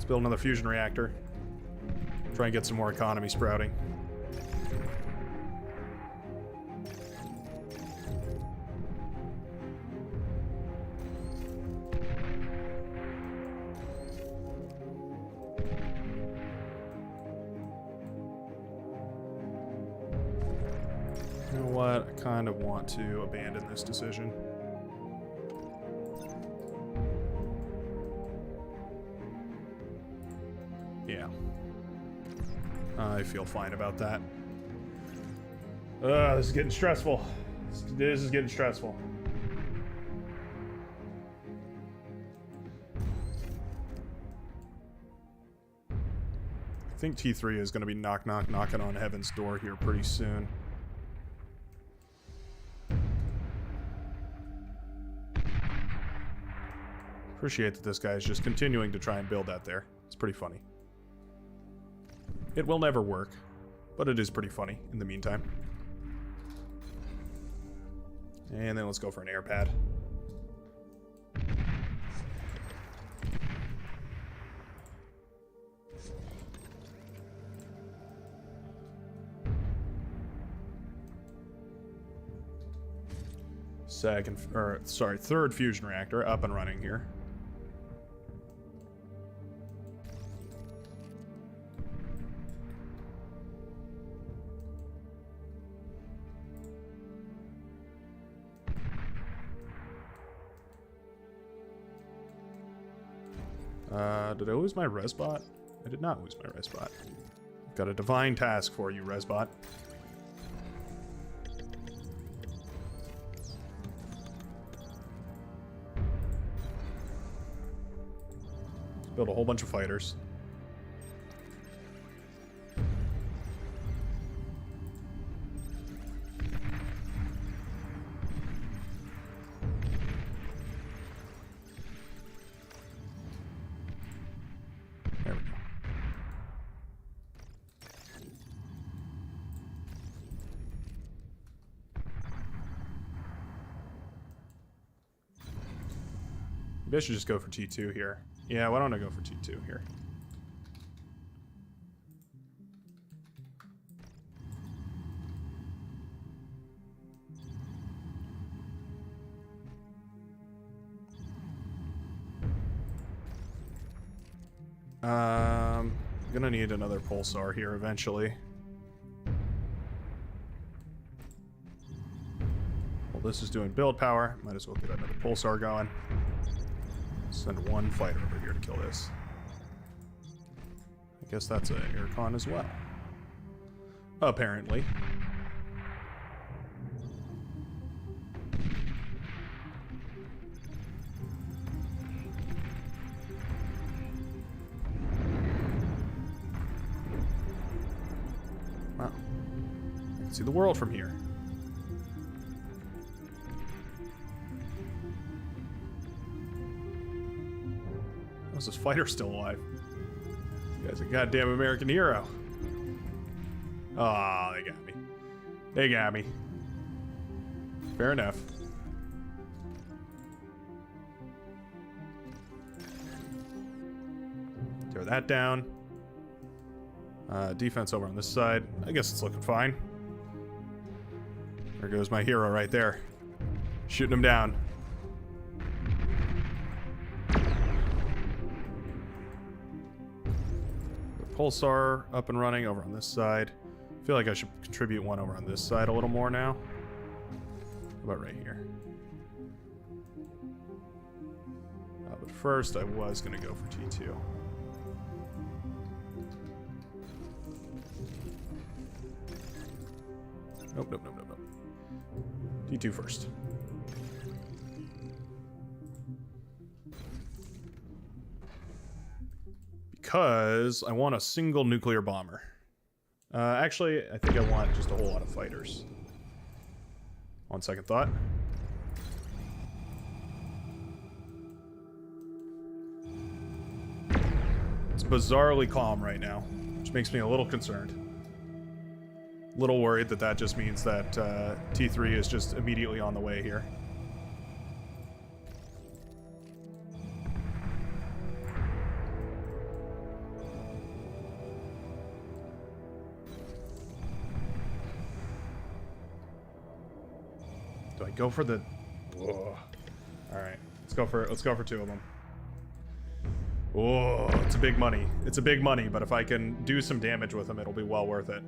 Build another fusion reactor. Try and get some more economy sprouting. You know what? I kind of want to abandon this decision. Yeah. I feel fine about that. This is getting stressful. This is getting stressful. I think T3 is going to be knocking on heaven's door here pretty soon. Appreciate that this guy is just continuing to try and build that there. It's pretty funny. It will never work, but it is pretty funny in the meantime. And then let's go for an air pad. Third fusion reactor up and running here. Did I lose my resbot? I did not lose my resbot. Got a divine task for you, resbot. Build a whole bunch of fighters. There we go. Maybe I should just go for T2 here. Yeah, why don't I go for T2 here? I'm gonna need another pulsar here eventually. Well, this is doing build power. Might as well get another pulsar going. Send one fighter over here to kill this. I guess that's an aircon as well. Apparently. Wow. I can see the world from here. How's this fighter still alive? This guy's a goddamn American hero. Oh, they got me. They got me. Fair enough. Tear that down. Defense over on this side. I guess it's looking fine. There goes my hero right there. Shooting him down. Pulsar up and running over on this side. I feel like I should contribute one over on this side a little more now. How about right here? But first, I was going to go for T2. Nope, nope, nope, nope, nope. T2 first. Because I want a single nuclear bomber. Actually, I think I want just a whole lot of fighters. On second thought. It's bizarrely calm right now, which makes me a little concerned. Little worried that that just means that T3 is just immediately on the way here. Do I go for the... All right, let's go for two of them. Oh, it's a big money. It's a big money, but if I can do some damage with them, it'll be well worth it.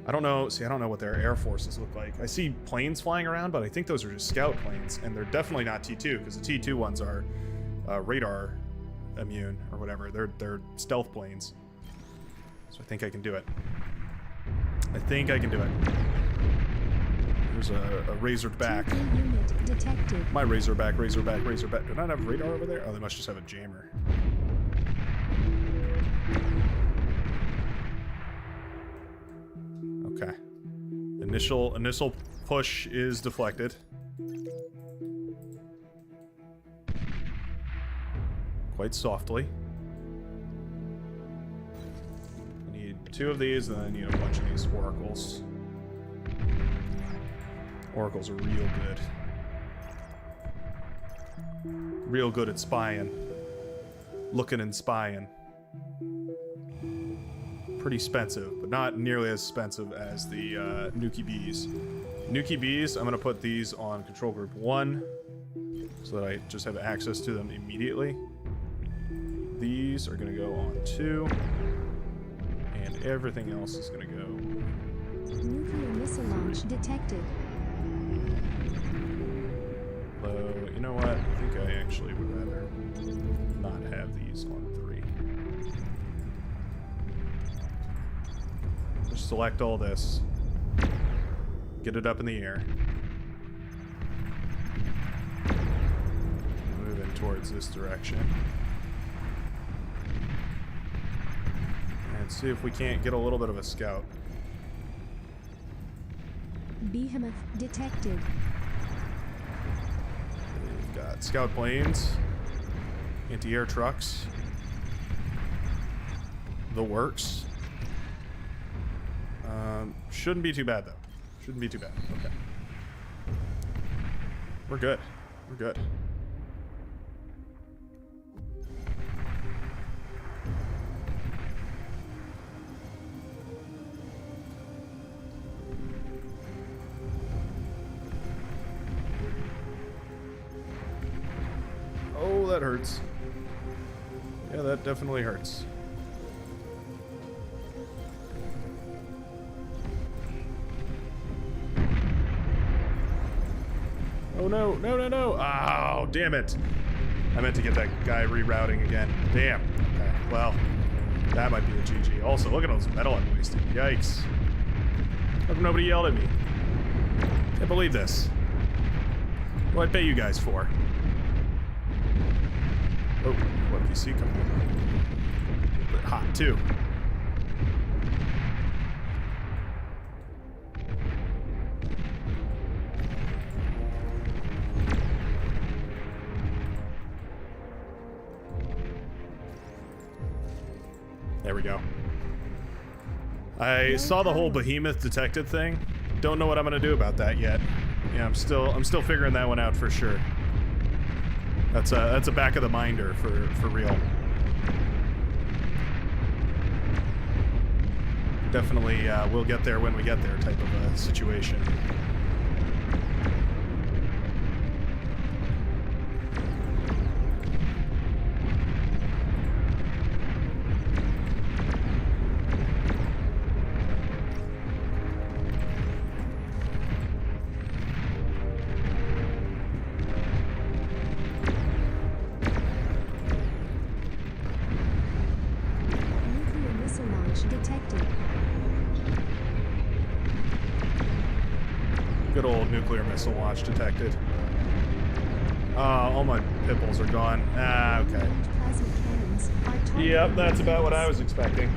I don't know. See, I don't know what their air forces look like. I see planes flying around, but I think those are just scout planes, and they're definitely not T2 because the T2 ones are radar immune or whatever. They're stealth planes. So I think I can do it. I think I can do it. There's a razored back. Unit detected. My razorback, razorback, razorback. Do not have radar over there? Oh, they must just have a jammer. Okay. Initial push is deflected. Quite softly. I need 2 of these, and then I need a bunch of these oracles. Oracles are real good. Real good at spying. Looking and spying. Pretty expensive, but not nearly as expensive as the Nuke Bees. Nuke Bees, I'm going to put these on Control Group 1 so that I just have access to them immediately. These are going to go on 2, and everything else is going to go... Nuclear missile launch detected. You know what? I think I actually would rather not have these on 3. Just select all this. Get it up in the air. Move it towards this direction. And see if we can't get a little bit of a scout. Behemoth detected. We've got scout planes, anti-air trucks, the works. Shouldn't be too bad though. Shouldn't be too bad. Okay. We're good. We're good. Oh, that hurts. Yeah, that definitely hurts. Oh no, no, no, no. Oh, damn it. I meant to get that guy rerouting again. Damn. Okay, well, that might be a GG. Also, look at all this metal I'm wasting. Yikes. How come nobody yelled at me? Can't believe this. What I'd pay you guys for. Oh, what do you see coming in? A bit hot, too. There we go. I saw the whole behemoth detected thing. Don't know what I'm gonna do about that yet. Yeah, I'm still figuring that one out for sure. That's a back of the minder for real. Definitely we'll get there when we get there type of a situation. Good old nuclear missile launch detected. All my pipples are gone. Ah, okay. Yep, that's about what I was expecting.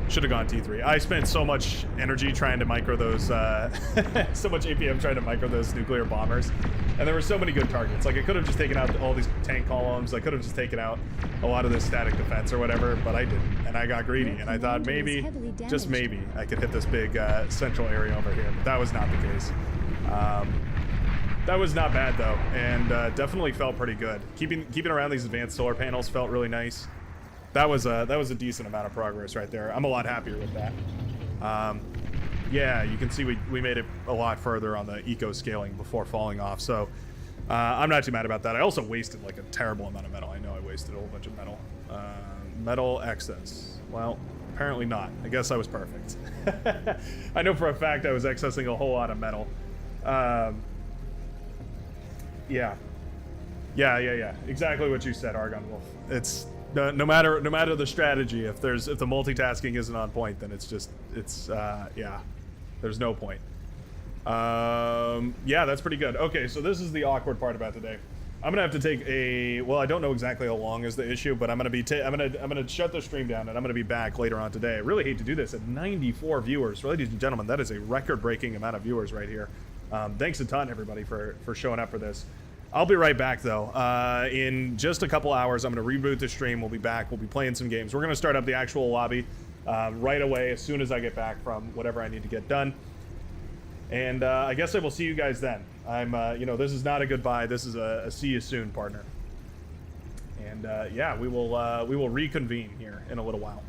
Should have gone T3. I spent so much energy trying to micro those, so much APM trying to micro those nuclear bombers. And there were so many good targets. Like, I could have just taken out all these tank columns. I could have just taken out a lot of this static defense or whatever, but I didn't. And I got greedy. And I thought maybe, just maybe, I could hit this big central area over here. But that was not the case. That was not bad, though. And definitely felt pretty good. Keeping around these advanced solar panels felt really nice. That was a decent amount of progress right there. I'm a lot happier with that. Yeah, you can see we made it a lot further on the eco scaling before falling off. So I'm not too mad about that. I also wasted like a terrible amount of metal. I know I wasted a whole bunch of metal. Metal excess. Well, apparently not. I guess I was perfect. I know for a fact I was accessing a whole lot of metal. Yeah. Exactly what you said, Argon Wolf. It's no matter the strategy. If the multitasking isn't on point, then yeah. There's no point. Yeah, that's pretty good. Okay, so this is the awkward part about today. I'm gonna have to take well, I don't know exactly how long is the issue, but I'm gonna shut the stream down and I'm gonna be back later on today. I really hate to do this at 94 viewers, ladies and gentlemen. That is a record-breaking amount of viewers right here. Thanks a ton, everybody, for showing up for this. I'll be right back, though. In just a couple hours, I'm going to reboot the stream. We'll be back. We'll be playing some games. We're going to start up the actual lobby right away as soon as I get back from whatever I need to get done. And I guess I will see you guys then. This is not a goodbye. This is a see you soon, partner. And yeah, we will reconvene here in a little while.